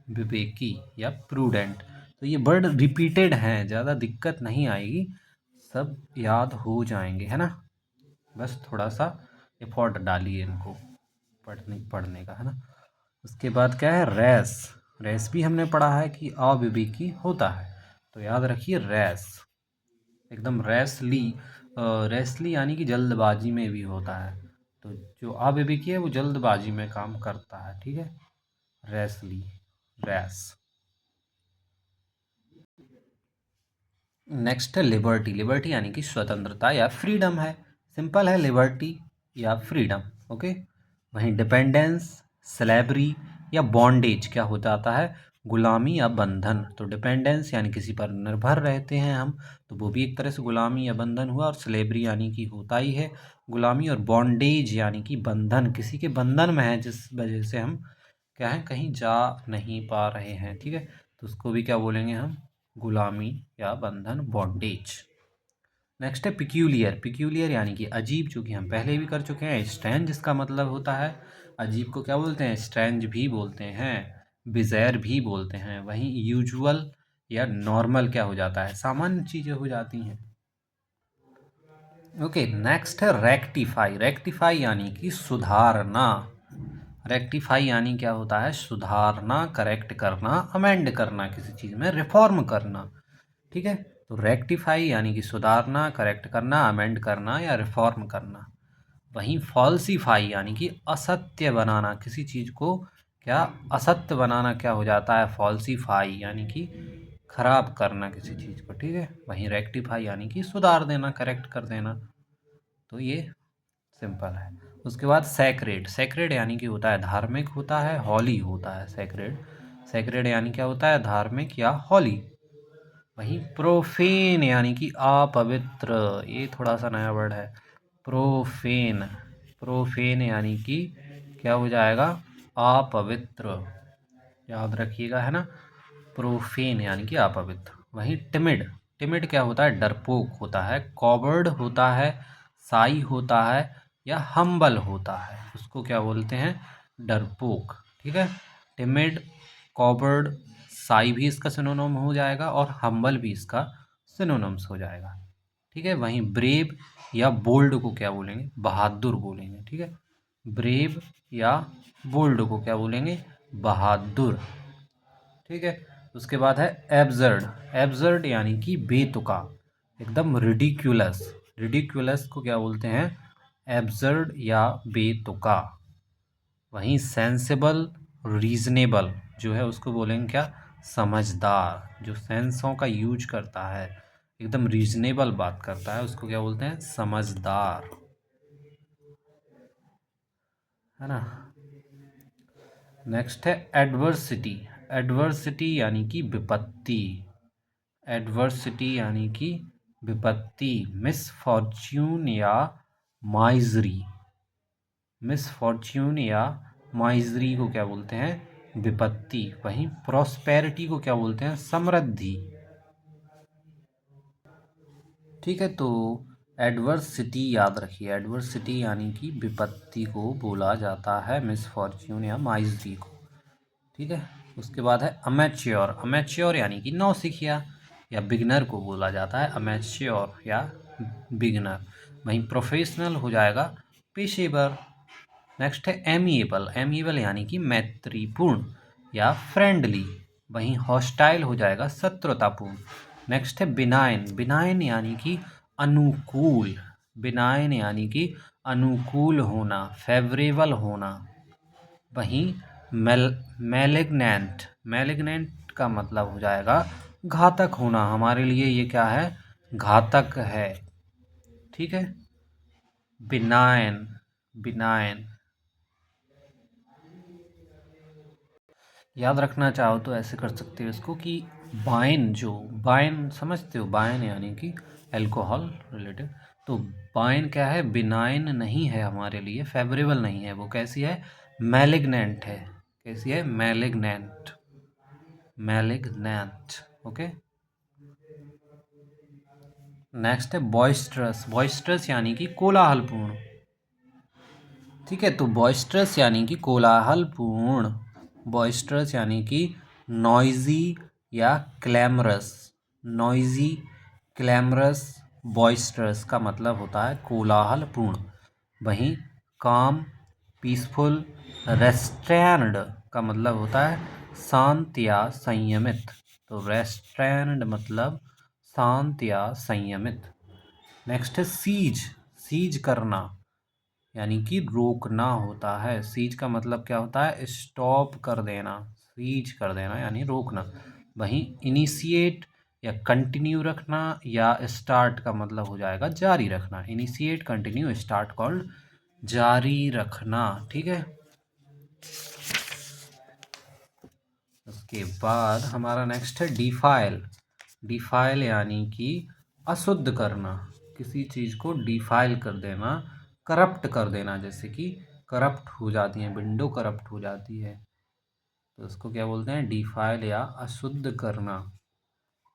विवेकी या प्रूडेंट। तो ये वर्ड रिपीटेड हैं, ज़्यादा दिक्कत नहीं आएगी, सब याद हो जाएंगे, है ना। बस थोड़ा सा एफर्ट डालिए इनको पढ़ने का, है ना। उसके बाद क्या है, रेस। रेस भी हमने पढ़ा है कि अविवेकी होता है, तो याद रखिए रेस, एकदम रेसली यानी कि जल्दबाजी में भी होता है। तो जो अविवेकी है वो जल्दबाजी में काम करता है। ठीक है, रेसली, रेस। नेक्स्ट है लिबर्टी। लिबर्टी यानी कि स्वतंत्रता या फ्रीडम है, सिंपल है, लिबर्टी या फ्रीडम। ओके, वहीं डिपेंडेंस, स्लेवरी या बॉन्डेज क्या हो जाता है, गुलामी या बंधन। तो डिपेंडेंस यानी किसी पर निर्भर रहते हैं हम, तो वो भी एक तरह से गुलामी या बंधन हुआ। और स्लेवरी यानी कि होता ही है गुलामी। और बॉन्डेज यानी कि बंधन, किसी के बंधन में है जिस वजह से हम क्या है, कहीं जा नहीं पा रहे हैं। ठीक है, तो उसको भी क्या बोलेंगे हम, गुलामी या बंधन, बॉन्डेज। नेक्स्ट है पिक्यूलियर। पिक्यूलियर यानी कि अजीब, जो कि हम पहले भी कर चुके हैं। स्ट्रेंज जिसका मतलब होता है अजीब को क्या बोलते हैं, स्ट्रेंज भी बोलते हैं, बिज़ायर भी बोलते हैं। वहीं यूजुअल या नॉर्मल क्या हो जाता है, सामान्य चीज़ें हो जाती हैं। ओके, नेक्स्ट है रेक्टिफाई। रेक्टिफाई यानी कि सुधारना। रेक्टिफाई यानी क्या होता है, सुधारना, करेक्ट करना, अमेंड करना, किसी चीज़ में रिफॉर्म करना। ठीक है, तो रेक्टिफाई यानी कि सुधारना, करेक्ट करना, अमेंड करना या रिफॉर्म करना। वहीं फॉल्सीफाई यानी कि असत्य बनाना, किसी चीज़ को क्या, असत्य बनाना क्या हो जाता है, फॉल्सीफाई यानी कि खराब करना किसी चीज़ को। ठीक है, वहीं रेक्टिफाई यानी कि सुधार देना, करेक्ट कर देना। तो ये सिंपल है। उसके बाद सैक्रेड। सैक्रेड यानी कि होता है धार्मिक, होता है हॉली, होता है सैक्रेड। सैक्रेड यानी क्या होता है, धार्मिक या हॉली। वहीं प्रोफेन यानी कि अपवित्र, ये थोड़ा सा नया वर्ड है, प्रोफेन। प्रोफेन यानी कि क्या हो जाएगा, अपवित्र, याद रखिएगा, है ना। प्रोफेन यानी कि अपवित्र। वहीं टिमिड। टिमिड क्या होता है, डरपोक होता है। कॉवर्ड होता है, साई होता है या हम्बल होता है, उसको क्या बोलते हैं, डरपोक। ठीक है, टिमिड, कॉवर्ड, साई भी इसका सिनोनिम हो जाएगा और हम्बल भी इसका सिनोनिम्स हो जाएगा। ठीक है, वहीं ब्रेव या बोल्ड को क्या बोलेंगे, बहादुर बोलेंगे। ठीक है, ब्रेव या बोल्ड को क्या बोलेंगे, बहादुर। ठीक है, उसके बाद है एब्सर्ड। एब्सर्ड यानी कि बेतुका, एकदम रिडिक्यूलस। रिडिक्यूलस को क्या बोलते हैं, एब्सर्ड या बेतुका। वहीं सेंसिबल, रीजनेबल जो है उसको बोलेंगे क्या, समझदार। जो सेंसों का यूज करता है, एकदम रीजनेबल बात करता है, उसको क्या बोलते हैं, समझदार, है ना। नेक्स्ट है एडवर्सिटी। एडवर्सिटी यानी कि विपत्ति। एडवर्सिटी यानी कि विपत्ति। मिसफॉर्च्यून या माइजरी। मिसफॉर्च्यून या माइजरी को क्या बोलते हैं, विपत्ति। वहीं प्रॉस्पेरिटी को क्या बोलते हैं? समृद्धि। ठीक है, तो एडवर्सिटी याद रखिए, एडवर्सिटी यानी कि विपत्ति को बोला जाता है मिसफॉर्च्यून या माइजरी को। ठीक है, उसके बाद है अमेच्योर। अमेच्योर यानी कि नौसिखिया या बिगनर को बोला जाता है अमेच्योर या बिगनर। वहीं प्रोफेशनल हो जाएगा पेशेवर। नेक्स्ट है एमिएबल। एमिएबल यानी कि मैत्रीपूर्ण या फ्रेंडली। वहीं हॉस्टाइल हो जाएगा शत्रुतापूर्ण। नेक्स्ट है बिनाइन। बिनाइन यानी कि अनुकूल। बिनाइन यानी कि अनुकूल होना, फेवरेबल होना। वहीं मैलिग्नेंट। मैलिग्नेंट का मतलब हो जाएगा घातक होना, हमारे लिए ये क्या है? घातक है। ठीक है, बिनाइन। बिनाइन याद रखना चाहो तो ऐसे कर सकते हो इसको कि बाइन, जो बाइन समझते हो, बाइन यानी कि अल्कोहल रिलेटेड। तो बाइन क्या है? बिनाइन नहीं है हमारे लिए, फेवरेबल नहीं है। वो कैसी है? मैलिग्नेंट है। कैसी है? मैलिग्नेंट। मैलिग्नेंट। ओके, नेक्स्ट है बॉइस्ट्रस। बॉइस्ट्रस यानी कि कोलाहलपूर्ण। ठीक है, तो बॉइस्ट्रस यानी कि कोलाहलपूर्ण। बॉइस्ट्रस यानी कि नॉइजी या क्लैमरस। नॉइजी, क्लैमरस, बॉइस्ट्रस का मतलब होता है कोलाहलपूर्ण। वहीं काम, पीसफुल, रेस्ट्रेन्ड का मतलब होता है शांत या संयमित। तो रेस्ट्रेन्ड मतलब शांत या संयमित। नेक्स्ट है सीज। सीज करना यानी कि रोकना होता है। सीज का मतलब क्या होता है? स्टॉप कर देना। सीज कर देना यानी रोकना। वहीं इनिशिएट या कंटिन्यू रखना या स्टार्ट का मतलब हो जाएगा जारी रखना। इनिशिएट, कंटिन्यू, स्टार्ट कॉल्ड जारी रखना। ठीक है, उसके बाद हमारा नेक्स्ट है डिफाइल। डिफाइल यानी कि अशुद्ध करना, किसी चीज़ को डिफाइल कर देना, करप्ट कर देना। जैसे कि करप्ट हो जाती है, विंडो करप्ट हो जाती है, तो उसको क्या बोलते हैं? डिफाइल या अशुद्ध करना।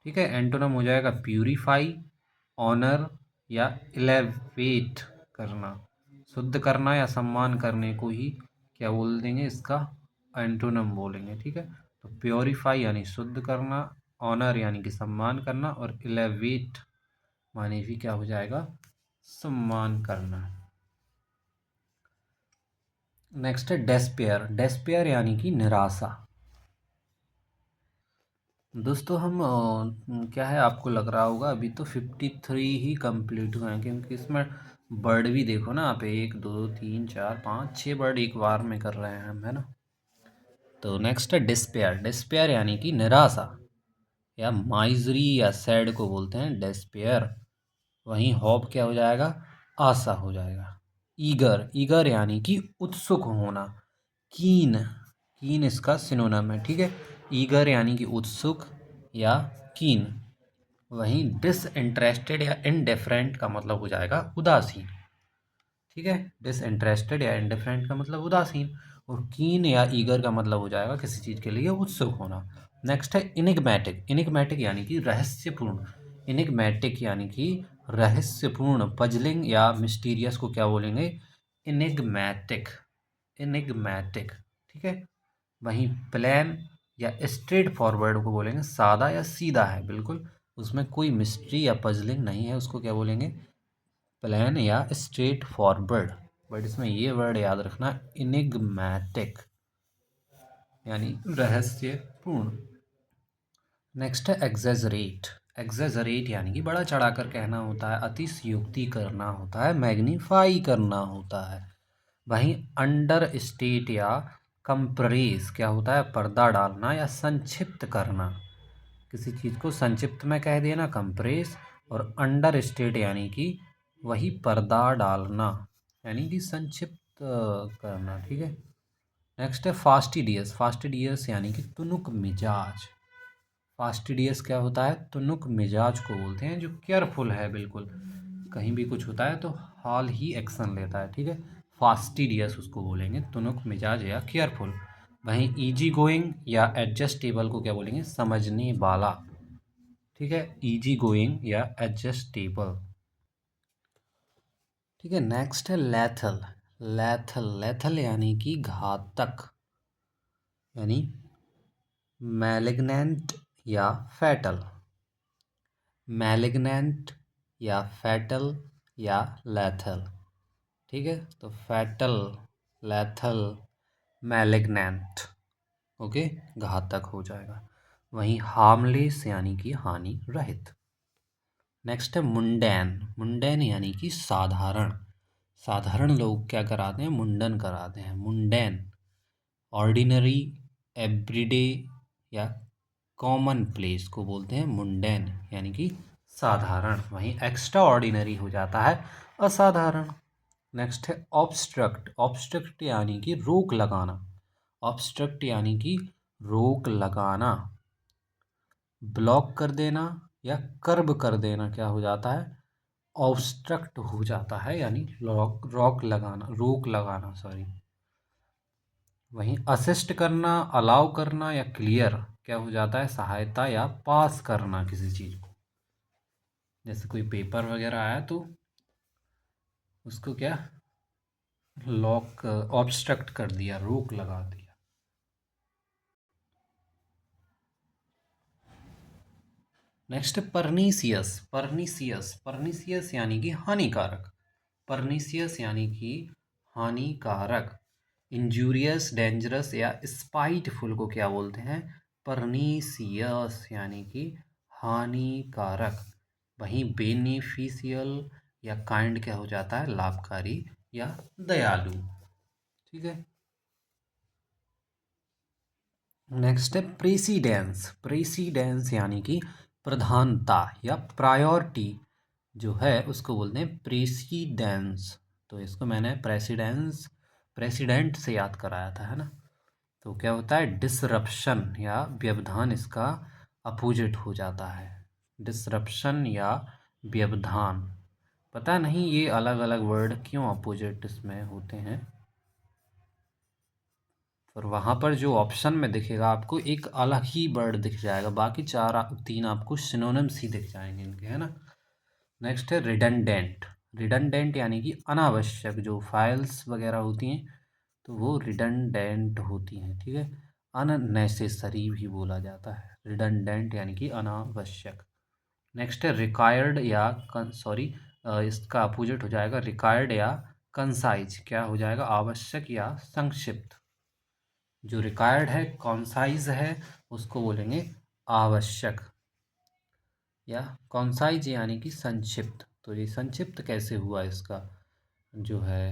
ठीक है, एंटोनम हो जाएगा प्यूरिफाई, ऑनर या इलेवेट करना। शुद्ध करना या सम्मान करने को ही क्या बोल देंगे? इसका एंटोनम बोलेंगे। ठीक है, तो प्योरीफाई यानी शुद्ध करना, ऑनर यानी कि सम्मान करना, और इलेवेट माने भी क्या हो जाएगा? सम्मान करना। नेक्स्ट है डेस्पेयर। डेस्पेयर यानी कि निराशा। दोस्तों हम क्या है, आपको लग रहा होगा अभी तो 53 ही कंप्लीट हुए हैं, क्योंकि इसमें वर्ड भी देखो ना आप, 1 2 3 4 5 6 वर्ड एक बार में कर रहे हैं हम, है ना। तो नेक्स्ट है डिस्पेयर। डिस्पेयर यानी कि निराशा या माइजरी या सैड को बोलते हैं डिस्पेयर। वहीं होप क्या हो जाएगा? आशा हो जाएगा। ईगर। ईगर यानी कि उत्सुक होना। कीन। कीन इसका सिनोनिम है। ठीक है, ईगर यानी कि उत्सुक या कीन। वहीं डिसइंटरेस्टेड या इनडिफरेंट का मतलब हो जाएगा उदासीन। ठीक है, डिसइंटरेस्टेड या इनडिफरेंट का मतलब उदासीन, और कीन या ईगर का मतलब हो जाएगा किसी चीज़ के लिए उत्सुक होना। नेक्स्ट है इनिग्मेटिक। इनिग्मेटिक यानी कि रहस्यपूर्ण। इनिग्मेटिक यानी कि रहस्यपूर्ण, पजलिंग या मिस्टीरियस को क्या बोलेंगे? इनिग्मेटिक। इनिग्मेटिक। ठीक है, वहीं प्लेन या स्ट्रेट फॉरवर्ड को बोलेंगे सादा या सीधा है बिल्कुल, उसमें कोई मिस्ट्री या पजलिंग नहीं है, उसको क्या बोलेंगे? प्लेन या स्ट्रेट फॉरवर्ड। बट इसमें ये वर्ड याद रखना, इनिग्मेटिक यानी रहस्यपूर्ण। नेक्स्ट है एग्जेजरेट। एग्जेजरेट यानी कि बड़ा चढ़ाकर कहना होता है, अतिशयोक्ति करना होता है, मैग्नीफाई करना होता है। वहीं अंडर स्टेट या कंप्रेस क्या होता है? पर्दा डालना या संक्षिप्त करना। किसी चीज़ को संक्षिप्त में कह देना कंप्रेस, और अंडर स्टेट यानी कि वही पर्दा डालना, यानी कि संक्षिप्त करना। ठीक है, नेक्स्ट है फास्टिडियस। फास्टिडियस यानी कि तुनुक मिजाज। फास्टिडियस क्या होता है? तुनुक मिजाज को बोलते हैं, जो केयरफुल है बिल्कुल, कहीं भी कुछ होता है तो हाल ही एक्शन लेता है। ठीक है, फास्टिडियस उसको बोलेंगे, तुनुक मिजाज या केयरफुल। वहीं इजी गोइंग या एडजस्टेबल को क्या बोलेंगे, समझने वाला। ठीक है, इजी गोइंग या एडजस्टेबल। ठीक है, नेक्स्ट है लैथल। लैथल यानी कि घातक, यानी मैलिग्नेंट या फैटल। मैलिग्नेंट या फैटल या लैथल। ठीक है, तो फैटल, लैथल, मैलिग्नेंट। ओके, घातक हो जाएगा। वहीं हार्मलेस यानी कि हानि रहित। नेक्स्ट है मुंडैन। मुंडैन यानी कि साधारण। साधारण लोग क्या कराते हैं, मुंडन कराते हैं, मुंडैन। ऑर्डिनरी, एवरीडे या कॉमन प्लेस को बोलते हैं मुंडैन, यानी कि साधारण। वहीं एक्स्ट्रा ऑर्डिनरी हो जाता है असाधारण। नेक्स्ट है ऑब्स्ट्रक्ट। ऑब्स्ट्रक्ट यानी कि रोक लगाना। ऑब्स्ट्रक्ट यानी कि रोक लगाना। ब्लॉक कर देना या कर्ब कर देना क्या हो जाता है, ऑब्स्ट्रक्ट हो जाता है, यानी रोक लगाना सॉरी। वहीं असिस्ट करना, अलाउ करना या क्लियर क्या हो जाता है, सहायता या पास करना किसी चीज़ को। जैसे कोई पेपर वगैरह आया तो उसको क्या, लॉक, ऑब्स्ट्रक्ट कर दिया, रोक लगा दिया। Next pernicious. परनीसियस यानी कि हानिकारक। परनीसियस यानी कि हानिकारक। इंजूरियस, डेंजरस या स्पाइटफुल को क्या बोलते हैं, परनीसियस यानी कि हानिकारक। वहीं बेनिफिशियल या काइंड क्या हो जाता है, लाभकारी या दयालु। ठीक है, नेक्स्ट है प्रेसिडेंस। प्रेसिडेंस यानी कि प्रधानता या प्रायोरिटी जो है उसको बोलते हैं प्रेसिडेंस। तो इसको मैंने प्रेसिडेंट से याद कराया था, है ना। तो क्या होता है, डिसरप्शन या व्यवधान इसका अपोजिट हो जाता है। डिसरप्शन या व्यवधान। पता नहीं ये अलग अलग वर्ड क्यों अपोजिट इसमें होते हैं, और वहाँ पर जो ऑप्शन में दिखेगा आपको एक अलग ही वर्ड दिख जाएगा, बाकी तीन आपको सिनोनिम्स ही दिख जाएंगे इनके, है ना। नेक्स्ट है रिडंडेंट। रिडंडेंट यानी कि अनावश्यक, जो फाइल्स वगैरह होती हैं तो वो रिडंडेंट होती हैं। ठीक है, अननेसेसरी भी बोला जाता है, रिडंडेंट यानी कि अनावश्यक। नेक्स्ट है रिक्वायर्ड या सॉरी, इसका अपोजिट हो जाएगा रिक्वायर्ड या कंसाइज, क्या हो जाएगा, आवश्यक या संक्षिप्त। जो रिक्वायर्ड है, कॉन्साइज है, उसको बोलेंगे आवश्यक, या कॉन्साइज यानी कि संक्षिप्त। तो ये संक्षिप्त कैसे हुआ, इसका जो है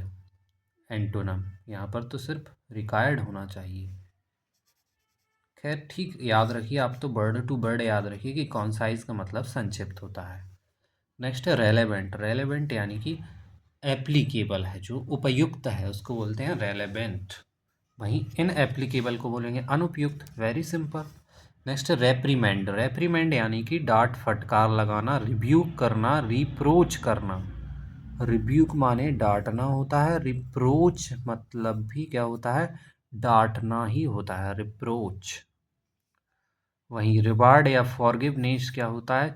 एंटोनम, यहाँ पर तो सिर्फ रिक्वायर्ड होना चाहिए। खैर ठीक, याद रखिए आप तो, वर्ड टू वर्ड याद रखिए कि कॉन्साइज का मतलब संक्षिप्त होता है। नेक्स्ट है रेलेवेंट। रेलेवेंट यानी कि एप्लीकेबल है, जो उपयुक्त है उसको बोलते हैं रेलेवेंट। वहीं इनएप्लीकेबल को बोलेंगे अनुपयुक्त, वेरी सिंपल। नेक्स्ट रेप्रीमेंड। रेप्रीमेंड यानी कि डांट फटकार लगाना, रिब्यूक करना, रिप्रोच करना। रिब्यूक माने डांटना होता है, रिप्रोच मतलब भी क्या होता है, डांटना ही होता है, रिप्रोच। वहीं रिवार्ड या फॉरगिवनेस क्या होता है,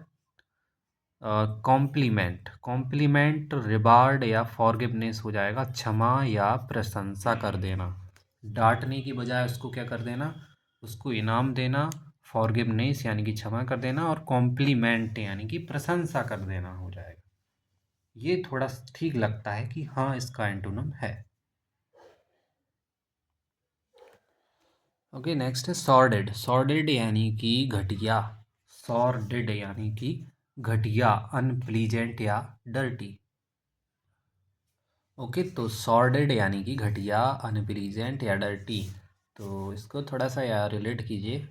कॉम्प्लीमेंट। कॉम्प्लीमेंट, रिवार्ड या फॉरगिवनेस हो जाएगा क्षमा या प्रशंसा कर देना। डांटने की बजाय उसको क्या कर देना, उसको इनाम देना। फॉरगिवनेस यानी कि क्षमा कर देना, और कॉम्प्लीमेंट यानी कि प्रशंसा कर देना हो जाएगा। ये थोड़ा ठीक लगता है कि हाँ इसका एंटोनिम है। ओके, नेक्स्ट है सॉर्डेड। सॉर्डेड यानी कि घटिया। सॉर्डेड यानी कि घटिया, अनप्लीजेंट या डर्टी। ओके, तो सॉर्डेड यानी कि घटिया, अनप्लीजेंट या डर्टी। तो इसको थोड़ा सा यार रिलेट कीजिए।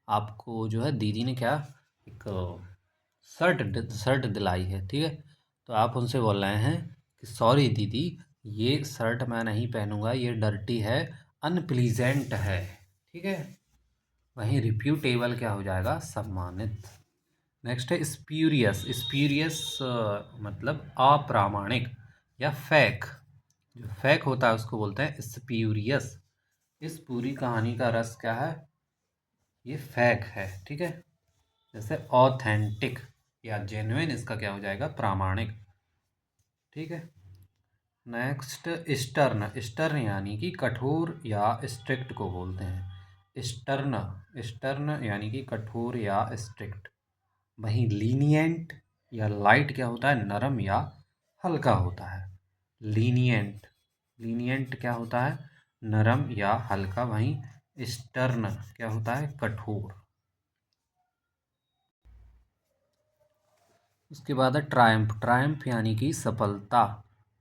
आपको जो है दीदी ने क्या, एक शर्ट शर्ट दिलाई है, ठीक है। तो आप उनसे बोल रहे हैं कि सॉरी दीदी, ये शर्ट मैं नहीं पहनूंगा, ये डर्टी है, अनप्लीजेंट है। ठीक है, वहीं रिप्यूटेबल क्या हो जाएगा, सम्मानित। नेक्स्ट है स्प्यूरियस। स्प्यूरियस मतलब अप्रामाणिक या फेक। जो फेक होता है उसको बोलते हैं स्प्यूरियस। इस पूरी कहानी का रस क्या है? ये फैक है, ठीक है। जैसे ऑथेंटिक या जेन्युइन, इसका क्या हो जाएगा? प्रामाणिक, ठीक है। Next, stern. स्टर्न यानी कि कठोर या स्ट्रिक्ट को बोलते हैं। स्टर्न, स्टर्न यानी कि कठोर या स्ट्रिक्ट। वहीं लीनियंट या लाइट क्या होता है? नरम या हल्का होता है। लीनियंट, लीनियंट क्या होता है? नरम या हल्का। वहीं स्टर्न क्या होता है? कठोर। उसके बाद है ट्रायम्फ। ट्रायम्फ यानी कि सफलता।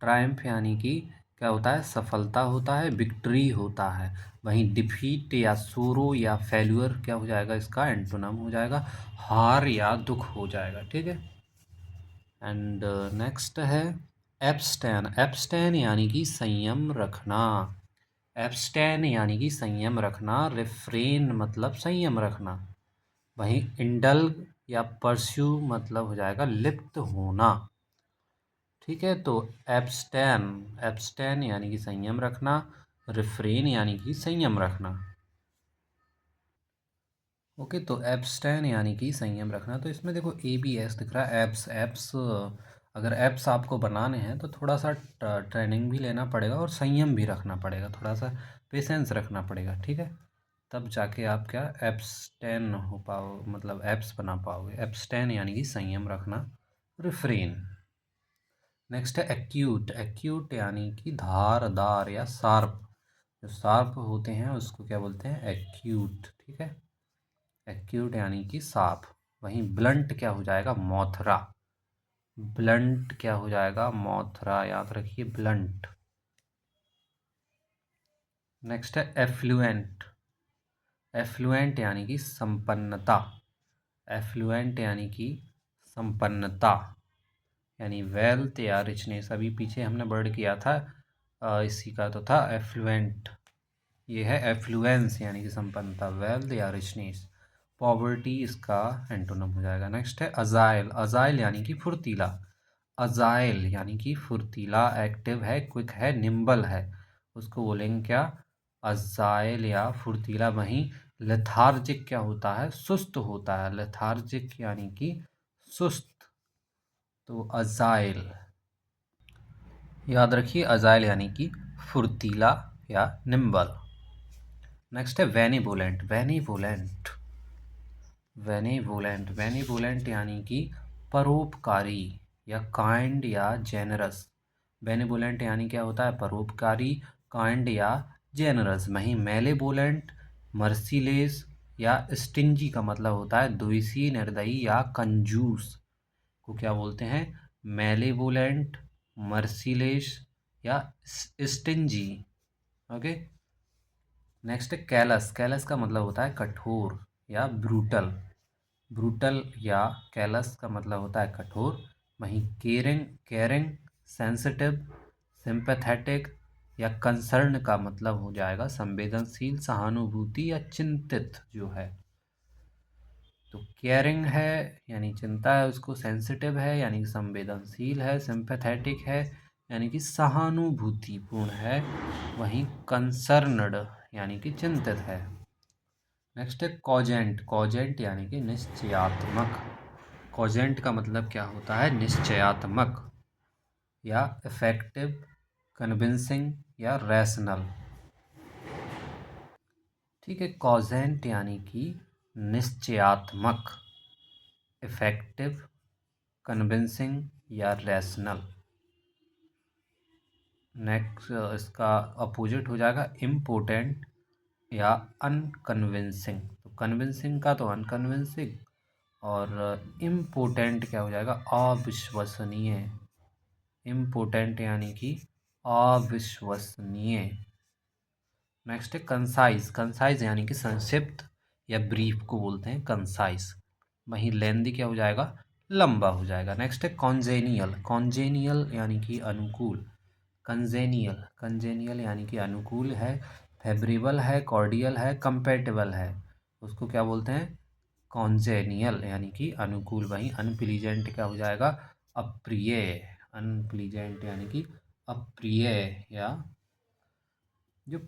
ट्रायम्फ यानी कि क्या होता है? सफलता होता है, विक्ट्री होता है। वहीं डिफीट या सोरो या फेल्यूर क्या हो जाएगा? इसका एंटोनम हो जाएगा हार या दुख हो जाएगा, ठीक है। एंड नेक्स्ट है एब्स्टेन। एब्स्टेन यानी कि संयम रखना। एब्स्टेन यानी कि संयम रखना। रिफ्रेन मतलब संयम रखना। वहीं इंडल्ग या परस्यू मतलब हो जाएगा लिप्त होना, ठीक है। तो एब्स्टेन, एब्स्टेन यानी कि संयम रखना, रिफ्रेन यानी कि संयम रखना। ओके, तो एब्स्टेन यानी कि संयम रखना। तो इसमें देखो ABS दिख रहा है, एब्स। एब्स, अगर एब्स आपको बनाने हैं तो थोड़ा सा ट्रेनिंग भी लेना पड़ेगा और संयम भी रखना पड़ेगा, थोड़ा सा पेशेंस रखना पड़ेगा, ठीक है। तब जाके आप क्या एब्स्टेन हो पाओ, मतलब एब्स बना पाओगे। एब्स्टेन यानी कि संयम रखना, रिफ्रेन। नेक्स्ट है एक्यूट। एक्यूट यानी कि धारदार या शार्प। जो शार्प होते हैं उसको क्या बोलते हैं? एक्यूट, ठीक है। एक्यूट यानी कि शार्प। वहीं ब्लंट क्या हो जाएगा? मौथरा। ब्लंट क्या हो जाएगा? मौथरा, याद रखिए, ब्लंट। नेक्स्ट है एफ्लुएंट। एफ्लुएंट यानी कि संपन्नता। एफ्लुएंट यानी कि संपन्नता, यानी वेल्थ या रिचनेस। अभी पीछे हमने वर्ड किया था, इसी का तो था एफ्लुएंट। ये है एफ्लुएंस यानी कि संपन्नता, वेल्थ या रिचनेस। पॉवर्टी इसका एंटोनम हो जाएगा। नेक्स्ट है अजाइल। अजाइल यानी कि फुर्तीला। अजाइल यानी कि फुर्तीला, एक्टिव है, क्विक है, निम्बल है, उसको बोलेंगे क्या? अजाइल या फुर्तीला। वहीं लेथार्जिक क्या होता है? सुस्त होता है। लेथार्जिक यानी कि सुस्त। तो अजाइल, याद रखिए, अजाइल यानी कि फुर्तीला या निम्बल। नेक्स्ट है वेनिवोलेंट। वेनिवोलेंट, वेनिवोलेंट, वेनिवोलेंट यानी कि परोपकारी या काइंड या जेनरस। बेनिवोलेंट यानी क्या होता है? परोपकारी, काइंड या जेनरस। वहीं मेलेवोलेंट, मर्सीलेस या स्टिंजी का मतलब होता है द्वेषी, निर्दयी या कंजूस, को क्या बोलते हैं? मेलेवोलेंट, मर्सीलेस या स्टिंजी। ओके। नेक्स्ट है कैलस। कैलस का मतलब होता है कठोर या ब्रूटल। ब्रूटल या कैलस का मतलब होता है कठोर। वहीं केयरिंग, केयरिंग, सेंसिटिव, सिंपैथेटिक या कंसर्न का मतलब हो जाएगा संवेदनशील, सहानुभूति या चिंतित जो है। तो केयरिंग है यानी चिंता है उसको, सेंसिटिव है यानी कि संवेदनशील है, सिंपैथेटिक है यानी कि सहानुभूतिपूर्ण है, वहीं कंसर्नड यानी कि चिंतित है। नेक्स्ट है कॉजेंट। कॉजेंट यानी कि निश्चयात्मक। कॉजेंट का मतलब क्या होता है? निश्चयात्मक या इफेक्टिव, कन्विंसिंग या रैशनल, ठीक है। कॉजेंट यानी कि निश्चयात्मक, इफेक्टिव, कन्विंसिंग या रैशनल। नेक्स्ट इसका अपोजिट हो जाएगा इम्पोर्टेंट या अनकन्विंसिंग। तो कन्विंसिंग का तो अनकन्विंसिंग, और इम्पोर्टेंट क्या हो जाएगा? अविश्वसनीय। इम्पोर्टेंट यानी कि अविश्वसनीय। नेक्स्ट है कंसाइज। कंसाइज यानी कि संक्षिप्त या ब्रीफ को बोलते हैं कंसाइज। वहीं लेंदी क्या हो जाएगा? लंबा हो जाएगा। नेक्स्ट है कॉन्जेनियल। कॉन्जेनियल यानी कि अनुकूल। कंजेनियल, कंजेनियल यानी कि अनुकूल है, फेवरेबल है, कॉर्डियल है, कंपेटेबल है, उसको क्या बोलते हैं? कॉन्जेनियल यानी कि अनुकूल। वहीं अनप्लीजेंट क्या हो जाएगा? अप्रिय। अनप्लीजेंट यानी कि अप्रिय या जो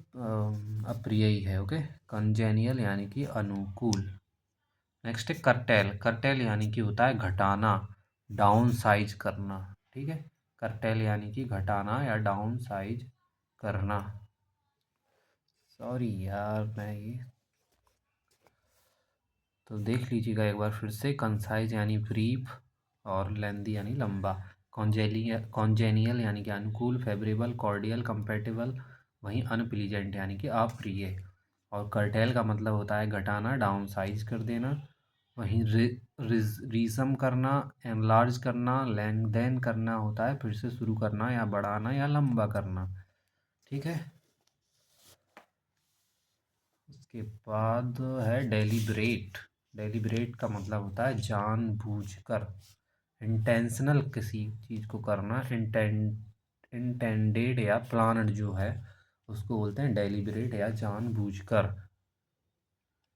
अप्रिय ही है। ओके, कंजेनियल यानी कि अनुकूल। नेक्स्ट है करटेल। करटेल यानी कि होता है घटाना, डाउन साइज करना। ठीक है, करटेल यानी कि घटाना या डाउन साइज करना। सॉरी यार, मैं ये तो देख लीजिएगा एक बार फिर से। कंसाइज यानी ब्रीफ और लेंदी यानी लंबा। कॉन्जेनियल यानी कि अनुकूल, फेवरेबल, कॉर्डियल, कंपेटेबल। वहीं अनप्लीजेंट यानी कि अप्रिय। और कर्टेल का मतलब होता है घटाना, डाउन साइज कर देना। वहीं रीसम करना, एनलार्ज करना, लेंथेन करना होता है फिर से शुरू करना या बढ़ाना या लंबा करना। ठीक है, उसके बाद है डेलिब्रेट। डेलिब्रेट का मतलब होता है जानबूझकर, इंटेंशनल किसी चीज़ को करना। इंटेंडेड या प्लानड जो है उसको बोलते हैं डेलिब्रेट या जानबूझकर।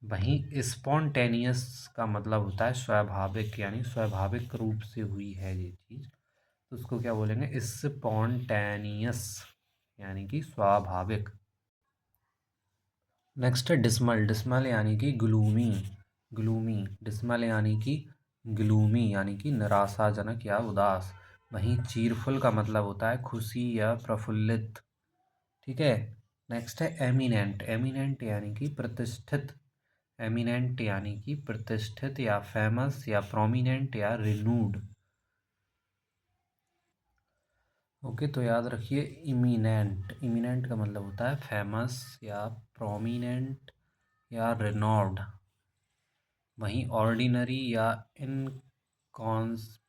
वहीं स्पॉन्टेनियस का मतलब होता है स्वाभाविक, यानी स्वाभाविक रूप से हुई है ये चीज़, तो उसको क्या बोलेंगे? स्पॉन्टेनियस यानी कि स्वाभाविक। नेक्स्ट है डिसमल। डिसमल यानी कि ग्लूमी। ग्लूमी, डिसमल यानी कि ग्लूमी यानी कि निराशाजनक या उदास। वहीं चीरफुल का मतलब होता है खुशी या प्रफुल्लित। ठीक है, नेक्स्ट है एमिनेंट। एमिनेंट यानी कि प्रतिष्ठित। एमिनेंट यानी कि प्रतिष्ठित या फेमस या प्रोमिनेंट या रिनूड। ओके, तो याद रखिए इमिनेंट। इमिनेंट का मतलब होता है फेमस या प्रोमिनेंट या रिनॉर्ड। वहीं ऑर्डिनरी या इनकॉन्स्पिकुअस।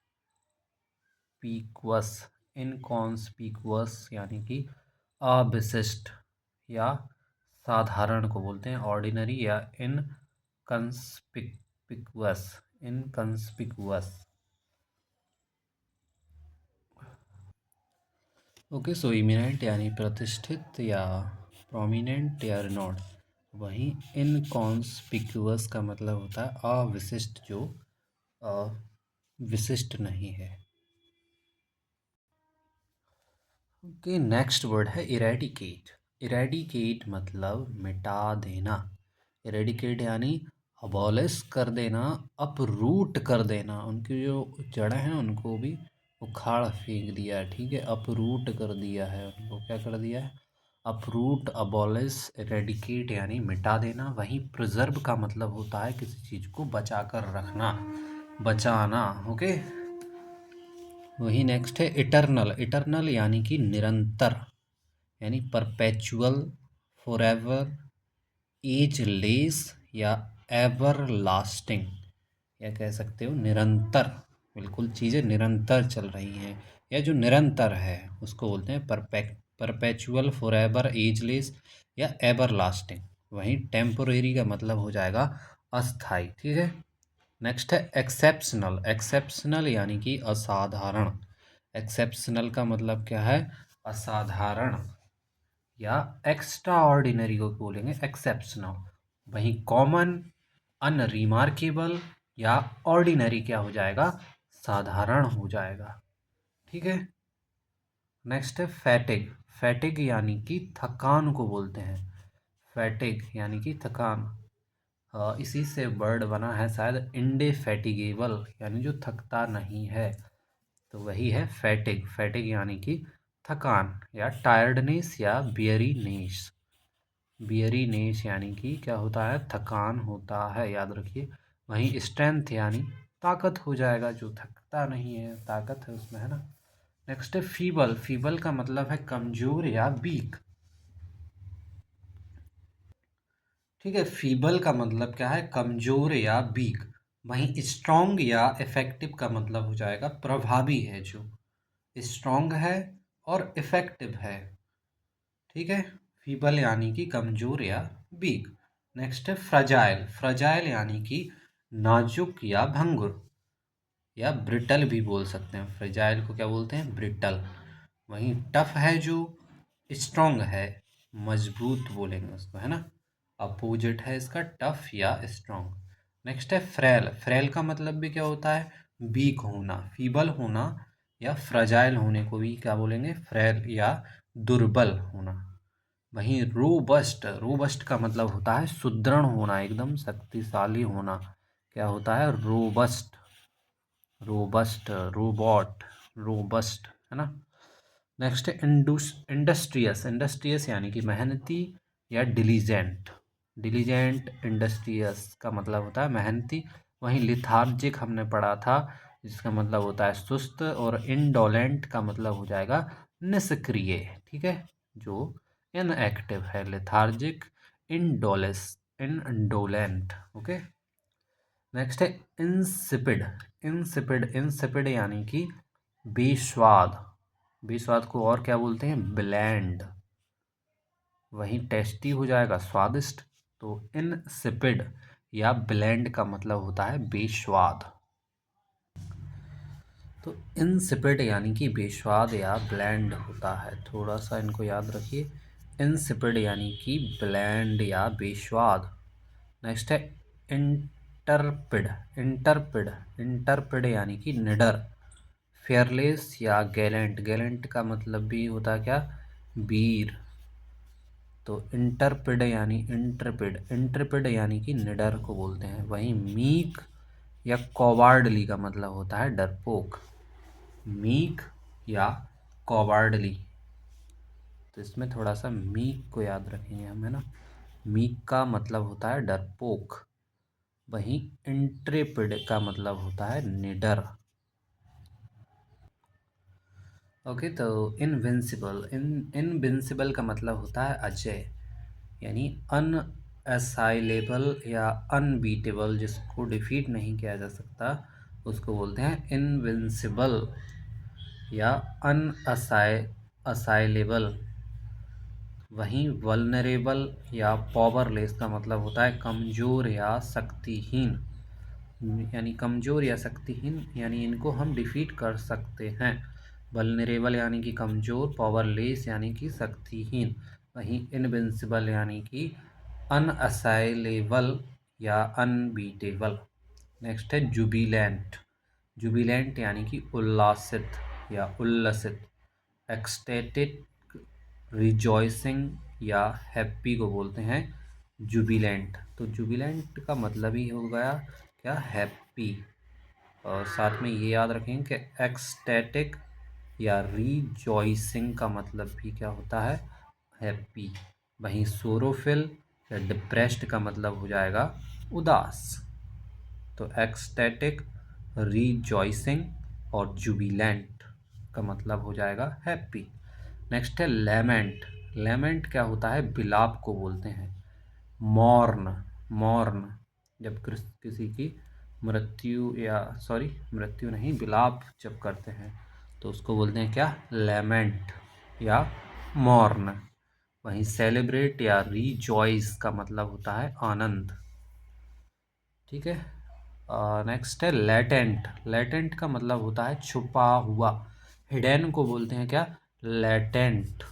इनकॉन्स्पिकुअस यानी कि अविशिष्ट या साधारण को बोलते हैं ऑर्डिनरी या इनकंस्पिकुअस। इनकंस्पिकुअस। ओके, सो इमिनेंट यानी प्रतिष्ठित या प्रोमिनेंट या रिनोड। वहीं इनकॉन्स्पिक्यूअस का मतलब होता है अविशिष्ट, जो विशिष्ट नहीं है। ओके, नेक्स्ट वर्ड है इरेडिकेट। इरेडिकेट मतलब मिटा देना। इरेडिकेट यानी अबॉलिश कर देना, अपरूट कर देना। उनकी जो जड़ें हैं उनको भी उखाड़ फेंक दिया है। ठीक है, अपरूट कर दिया है उनको। क्या कर दिया है? अपरूट, अबॉलिश, इरेडिकेट यानी मिटा देना। वहीं प्रिजर्व का मतलब होता है किसी चीज़ को बचा कर रखना, बचाना। ओके, वही नेक्स्ट है इटरनल। इटरनल यानी कि निरंतर, यानी परपेचुअल, फॉरएवर, एजलेस या एवर लास्टिंग। या कह सकते हो निरंतर, बिल्कुल चीज़ें निरंतर चल रही हैं या जो निरंतर है उसको बोलते हैं परपेचुअल, फॉरएवर, एजलेस या एवर लास्टिंग। वहीं टेम्पोरेरी का मतलब हो जाएगा अस्थाई। ठीक है, नेक्स्ट है एक्सेप्शनल। एक्सेप्शनल यानी कि असाधारण। एक्सेप्शनल का मतलब क्या है? असाधारण या एक्स्ट्रा ऑर्डिनरी को बोलेंगे एक्सेप्शनल। वहीं कॉमन, अनरिमार्केबल या ऑर्डिनरी क्या हो जाएगा? साधारण हो जाएगा। ठीक है, नेक्स्ट है फैटिग। फैटिग यानी कि थकान को बोलते हैं। फैटिग यानी कि थकान। इसी से वर्ड बना है शायद इंडेफैटिगेबल, यानी जो थकता नहीं है, तो वही है फैटिग। फैटिग यानी कि थकान या टायर्डनेस या बियरीनेस। बियरीनेस यानी कि क्या होता है? थकान होता है, याद रखिए। वहीं स्ट्रेंथ यानी ताकत हो जाएगा, जो थकता नहीं है, ताकत है उसमें, है ना। नेक्स्ट है फीबल। फीबल का मतलब है कमजोर या वीक। ठीक है, फीबल का मतलब क्या है? कमजोर या वीक। वहीं स्ट्रॉन्ग या इफेक्टिव का मतलब हो जाएगा प्रभावी है, जो स्ट्रॉन्ग है और इफेक्टिव है। ठीक है, फीबल यानी कि कमजोर या वीक। नेक्स्ट है फ्रजाइल। फ्रजाइल यानी कि नाजुक या भंगुर या ब्रिटल भी बोल सकते हैं। फ्रजाइल को क्या बोलते हैं? ब्रिटल। वहीं टफ है जो स्ट्रॉन्ग है, मजबूत बोलेंगे उसको, है ना। अपोजिट है इसका टफ या स्ट्रॉन्ग। नेक्स्ट है फ्रेल। फ्रेल का मतलब भी क्या होता है? वीक होना, फीबल होना या फ्रजाइल होने को भी क्या बोलेंगे? फ्रेल या दुर्बल होना। वहीं रोबस्ट, रोबस्ट का मतलब होता है सुदृढ़ होना, एकदम शक्तिशाली होना। क्या होता है? रोबस्ट, रोबस्ट, रोबोट, रोबस्ट, है ना। नेक्स्ट है इंडस्ट्रियस, इंडस्ट्रियस यानी कि मेहनती या डिलीजेंट, डिलीजेंट इंडस्ट्रियस का मतलब होता है मेहनती। वहीं लिथार्जिक हमने पढ़ा था, जिसका मतलब होता है सुस्त, और इंडोलेंट का मतलब हो जाएगा निष्क्रिय। ठीक है, जो इनएक्टिव है, लेथार्जिक, इंडोलेस, इनडोलेंट। ओके। नेक्स्ट है इंसिपिड, इंसिपिड, इंसिपिड यानी कि बेस्वाद, बेस्वाद को और क्या बोलते हैं? ब्लैंड। वहीं टेस्टी हो जाएगा स्वादिष्ट। तो इंसिपिड या ब्लैंड का मतलब होता है बेस्वाद। तो इंसिपिड यानी कि बेस्वाद या ब्लैंड होता है, थोड़ा सा इनको याद रखिए। इंसिपिड यानी कि ब्लैंड या बेस्वाद। नेक्स्ट है इंटरपिड, इंटरपिड, इंटरपिड यानी कि निडर, फेयरलेस या गैलेंट, गैलेंट का मतलब भी होता है क्या? वीर। तो इंटरपिड यानी इंटरपिड, इंटरपिड यानी कि निडर को बोलते हैं। वहीं मीक या कॉवार्डली का मतलब होता है डरपोक, मीक या कॉवार्डली। तो इसमें थोड़ा सा मीक को याद रखेंगे हम, है ना। मीक का मतलब होता है डरपोक। वहीं इंट्रेपिड का मतलब होता है निडर। ओके, तो इनविंसिबल, इनविंसिबल का मतलब होता है अजय, यानी अनअसाइलेबल या अनबीटेबल, जिसको डिफीट नहीं किया जा सकता, उसको बोलते हैं इनविंसिबल या असाइलेबल। वहीं वल्नरेबल या पावरलेस का मतलब होता है कमज़ोर या शक्तिहीन, यानी कमज़ोर या शक्तिहीन, यानी इनको हम डिफीट कर सकते हैं। वल्नरेबल यानी कि कमज़ोर, पावरलेस यानी कि शक्तिहीन, वहीं इनविंसिबल यानी कि अनअसाइलेबल या अनबीटेबल। नेक्स्ट है जुबिलेंट, जुबिलेंट यानी कि उल्लासित या उल्लसित, एक्सटेटिक, रिजॉइसिंग या हैप्पी को बोलते हैं जुबिलेंट। तो जुबिलेंट का मतलब ही हो गया क्या? हैप्पी। और साथ में ये याद रखें कि एक्सटेटिक या रिजॉइसिंग का मतलब भी क्या होता है? हैप्पी। वहीं सोरोफिल या डिप्रेस्ड का मतलब हो जाएगा उदास। तो एक्सटेटिक, रिजॉइसिंग और जुबिलेंट का मतलब हो जाएगा हैप्पी। नेक्स्ट है लेमेंट, लेमेंट क्या होता है? बिलाप को बोलते हैं। मौर्न, मौर्न, जब किसी की मृत्यु, या सॉरी मृत्यु नहीं, विलाप जब करते हैं तो उसको बोलते हैं क्या? लेमेंट या मौर्न। वहीं सेलिब्रेट या रीजॉइस का मतलब होता है आनंद। ठीक है। नेक्स्ट है लेटेंट, लेटेंट का मतलब होता है छुपा हुआ, हिडन को बोलते हैं क्या? लेटेंट।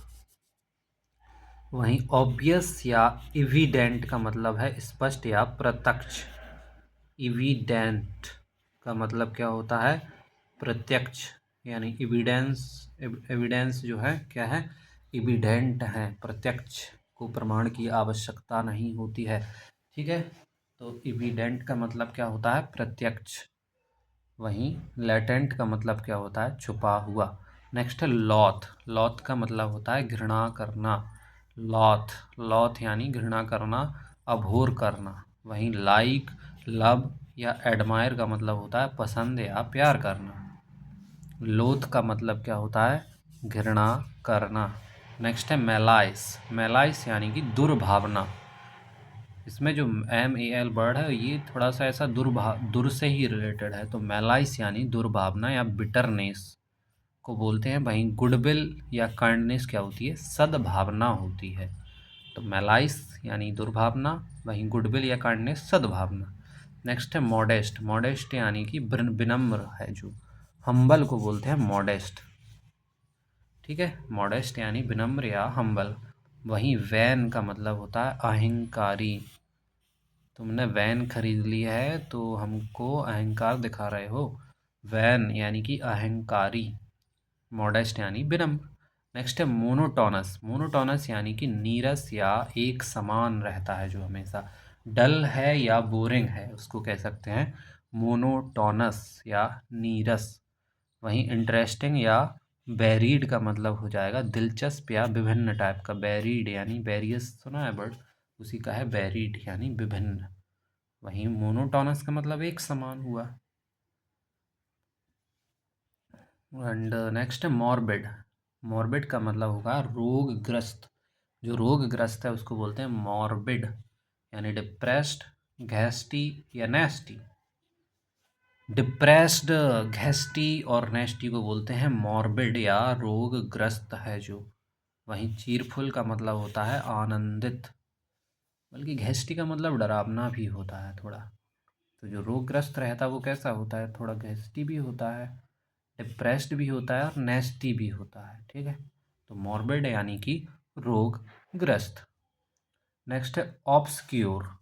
वहीं ऑब्वियस या इविडेंट का मतलब है स्पष्ट या प्रत्यक्ष, इविडेंट का मतलब क्या होता है? प्रत्यक्ष, यानी एविडेंस, एविडेंस जो है क्या है? इविडेंट है, प्रत्यक्ष को प्रमाण की आवश्यकता नहीं होती है। ठीक है, तो इविडेंट का मतलब क्या होता है? प्रत्यक्ष। वहीं लेटेंट का मतलब क्या होता है? छुपा हुआ। नेक्स्ट है लॉथ, लॉथ का मतलब होता है घृणा करना, लॉथ, लॉथ यानी घृणा करना, अभोर करना। वहीं लाइक, लव या एडमायर का मतलब होता है पसंद या प्यार करना। लोथ का मतलब क्या होता है? घृणा करना। नेक्स्ट है मेलाइस, मेलाइस यानी कि दुर्भावना। इसमें जो MEL वर्ड है ये थोड़ा सा ऐसा दुर से ही रिलेटेड है। तो मेलाइस यानी दुर्भावना या बिटरनेस को बोलते हैं। वहीं गुडविल या काइंडनेस क्या होती है? सद्भावना होती है। तो मेलाइस यानी दुर्भावना, वहीं गुडविल या काइंडनेस सद्भावना। नेक्स्ट है मॉडेस्ट, मॉडेस्ट यानी कि विनम्र है जो, हम्बल को बोलते हैं मॉडेस्ट। ठीक है, मॉडेस्ट यानी विनम्र या हम्बल। वहीं वैन का मतलब होता है अहंकारी, तुमने वैन खरीद ली है तो हमको अहंकार दिखा रहे हो। वैन यानी कि अहंकारी, मॉडेस्ट यानी विनम्र। नेक्स्ट है मोनोटोनस। मोनोटोनस यानी कि नीरस या एक समान रहता है जो हमेशा। डल है या बोरिंग है उसको कह सकते हैं मोनोटोनस या नीरस। वहीं इंटरेस्टिंग या वेरीड का मतलब हो जाएगा दिलचस्प या विभिन्न टाइप का। वेरीड यानी वेरियस सुना है बर्ड, उसी का है वेरीड यानी विभिन्न। वहीं मोनोटोनस का मतलब एक समान हुआ। एंड नेक्स्ट है मॉर्बिड। मॉर्बिड का मतलब होगा रोगग्रस्त। जो रोगग्रस्त है उसको बोलते हैं मॉर्बिड, यानी डिप्रेस्ड, घैस्टी या नेस्टी। डिप्रेस्ड, घैस्टी और नेस्टी को बोलते हैं मॉर्बिड या रोगग्रस्त है जो। वहीं चीरफुल का मतलब होता है आनंदित, बल्कि घैस्टी का मतलब डरावना भी होता है थोड़ा। तो जो रोगग्रस्त रहता है वो कैसा होता है, थोड़ा घैस्टी भी होता है, डिप्रेस्ड भी होता है और नेस्टी भी होता है। ठीक है, तो मॉर्बिड यानी कि रोगग्रस्त। नेक्स्ट है ऑब्सक्योर।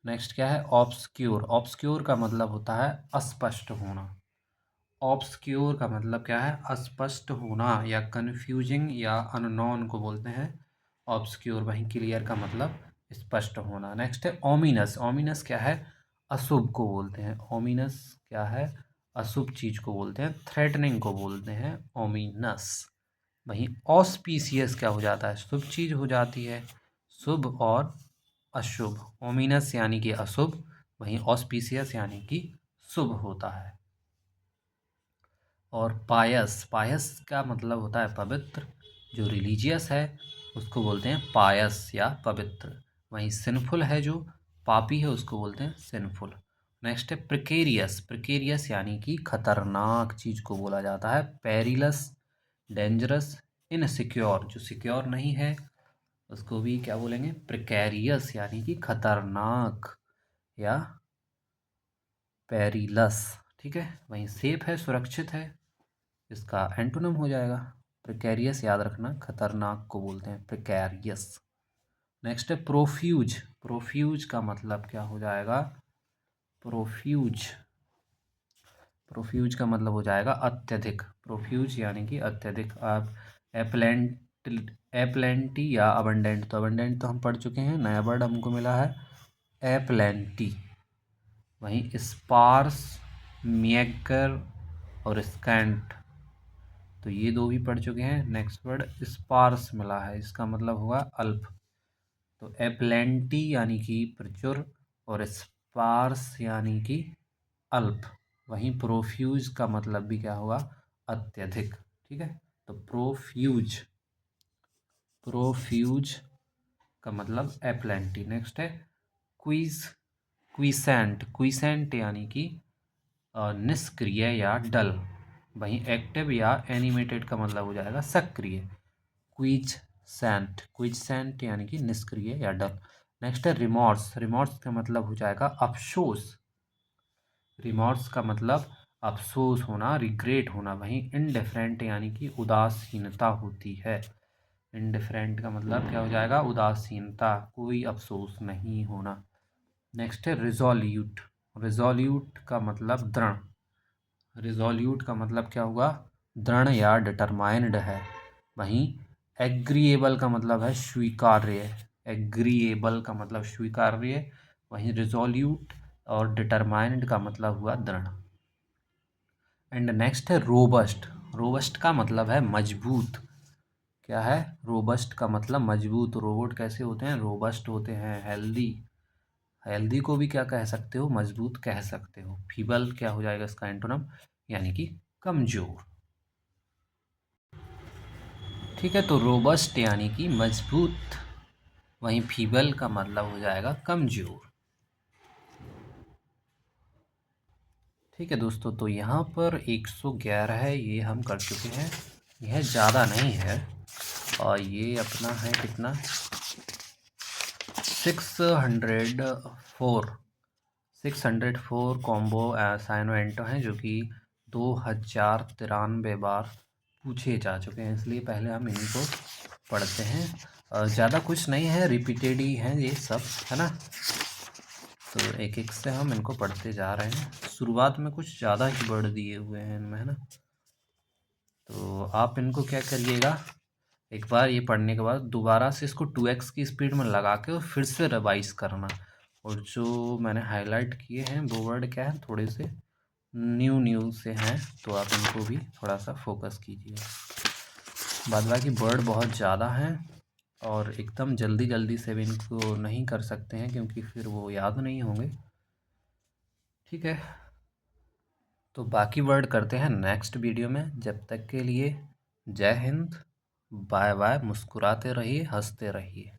नेक्स्ट क्या है, ऑब्सक्योर। ऑब्सक्योर का मतलब होता है अस्पष्ट होना। ऑब्सक्योर का मतलब क्या है, अस्पष्ट होना या कंफ्यूजिंग या अननोन को बोलते हैं ऑब्सक्योर। वहीं क्लियर का मतलब स्पष्ट होना। नेक्स्ट है ओमिनस। ओमिनस क्या है, अशुभ को बोलते हैं। ओमिनस क्या है, अशुभ चीज को बोलते हैं। थ्रेटनिंग को बोलते हैं ओमिनस। वहीं ऑस्पीसियस क्या हो जाता है, शुभ चीज हो जाती है। शुभ और अशुभ, ओमिनस यानी कि अशुभ, वहीं ऑस्पीसियस यानी कि शुभ होता है। और पायस, पायस का मतलब होता है पवित्र। जो रिलीजियस है उसको बोलते हैं पायस या पवित्र। वहीं सिनफुल है, जो पापी है, उसको बोलते हैं सिनफुल। नेक्स्ट है प्रिकेरियस। प्रिकेरियस यानी कि खतरनाक चीज को बोला जाता है। पेरिलस, डेंजरस, इनसिक्योर, जो सिक्योर नहीं है उसको भी क्या बोलेंगे, प्रिकेरियस यानी कि खतरनाक या पेरिलस। ठीक है, वहीं सेफ है, सुरक्षित है, इसका एंटोनिम हो जाएगा प्रिकेरियस। याद रखना, खतरनाक को बोलते हैं प्रिकेरियस। नेक्स्ट है प्रोफ्यूज। प्रोफ्यूज का मतलब क्या हो जाएगा, प्रोफ्यूज, प्रोफ्यूज का मतलब हो जाएगा अत्यधिक। प्रोफ्यूज यानी कि अत्यधिक। आप एप्लेंट, एप्लेंटी या अबंडेंट, तो अबंडेंट तो हम पढ़ चुके हैं, नया वर्ड हमको मिला है एप्लेंटी। वहीं स्पार्स, मियकर और स्कैंट, तो ये दो भी पढ़ चुके हैं। नेक्स्ट वर्ड स्पार्स मिला है, इसका मतलब होगा अल्प। तो एप्लेंटी यानी कि प्रचुर और स्पार्स यानी कि अल्प। वहीं प्रोफ्यूज का मतलब भी क्या होगा, अत्यधिक। ठीक है, तो प्रोफ्यूज, प्रोफ्यूज का मतलब एप्लेंटी। नेक्स्ट है क्विज, क्विसेंट। क्विसेंट यानी कि निष्क्रिय या डल। वहीं एक्टिव या एनिमेटेड का मतलब हो जाएगा सक्रिय। क्विज सेंट, क्विज सेंट यानी कि निष्क्रिय या डल। नेक्स्ट है रिमॉर्स। रिमॉर्स का मतलब हो जाएगा अफसोस। रिमॉर्स का मतलब अफसोस होना, रिग्रेट होना। वहीं इनडिफरेंट यानी कि उदासीनता होती है। इनडिफरेंट का मतलब क्या हो जाएगा, उदासीनता, कोई अफसोस नहीं होना। नेक्स्ट है रिजोल्यूट। रिजोल्यूट का मतलब दृढ़। रिजोल्यूट का मतलब क्या हुआ, दृढ़ या डिटरमाइंड है। वहीं एग्रीएबल का मतलब है स्वीकार्य। एग्रीएबल का मतलब स्वीकार्य। वहीं रिजोल्यूट और डिटरमाइंड का मतलब हुआ दृढ़। एंड नेक्स्ट है रोबस्ट। रोबस्ट का मतलब है मजबूत। क्या है, रोबस्ट का मतलब मजबूत। रोबोट कैसे होते हैं, रोबस्ट होते हैं, हेल्दी। हेल्दी को भी क्या कह सकते हो, मजबूत कह सकते हो। फीबल क्या हो जाएगा इसका एंटोनम, यानी कि कमजोर। ठीक है, तो रोबस्ट यानी कि मजबूत, वहीं फीबल का मतलब हो जाएगा कमजोर। ठीक है दोस्तों, तो यहाँ पर 111 है, ये हम कर चुके हैं। यह ज़्यादा नहीं है, और ये अपना है कितना, 604। 604 कॉम्बो साइनो एंटो हैं जो कि 2093 बार पूछे जा चुके हैं, इसलिए पहले हम इनको पढ़ते हैं। ज़्यादा कुछ नहीं है, रिपीटेड ही हैं ये सब, है ना। तो एक एक से हम इनको पढ़ते जा रहे हैं। शुरुआत में कुछ ज़्यादा ही वर्ड दिए हुए हैं इनमें, है ना। तो आप इनको क्या करिएगा, एक बार ये पढ़ने के बाद दोबारा से इसको 2x की स्पीड में लगा के और फिर से रिवाइज करना। और जो मैंने हाईलाइट किए हैं वो वर्ड क्या है, थोड़े से न्यू न्यू से हैं, तो आप इनको भी थोड़ा सा फोकस कीजिए। बाद बाकी वर्ड बहुत ज़्यादा हैं और एकदम जल्दी जल्दी से भी इनको नहीं कर सकते हैं क्योंकि फिर वो याद नहीं होंगे। ठीक है, तो बाकी वर्ड करते हैं नेक्स्ट वीडियो में। जब तक के लिए जय हिंद, बाय बाय, मुस्कुराते रहिए, हंसते रहिए।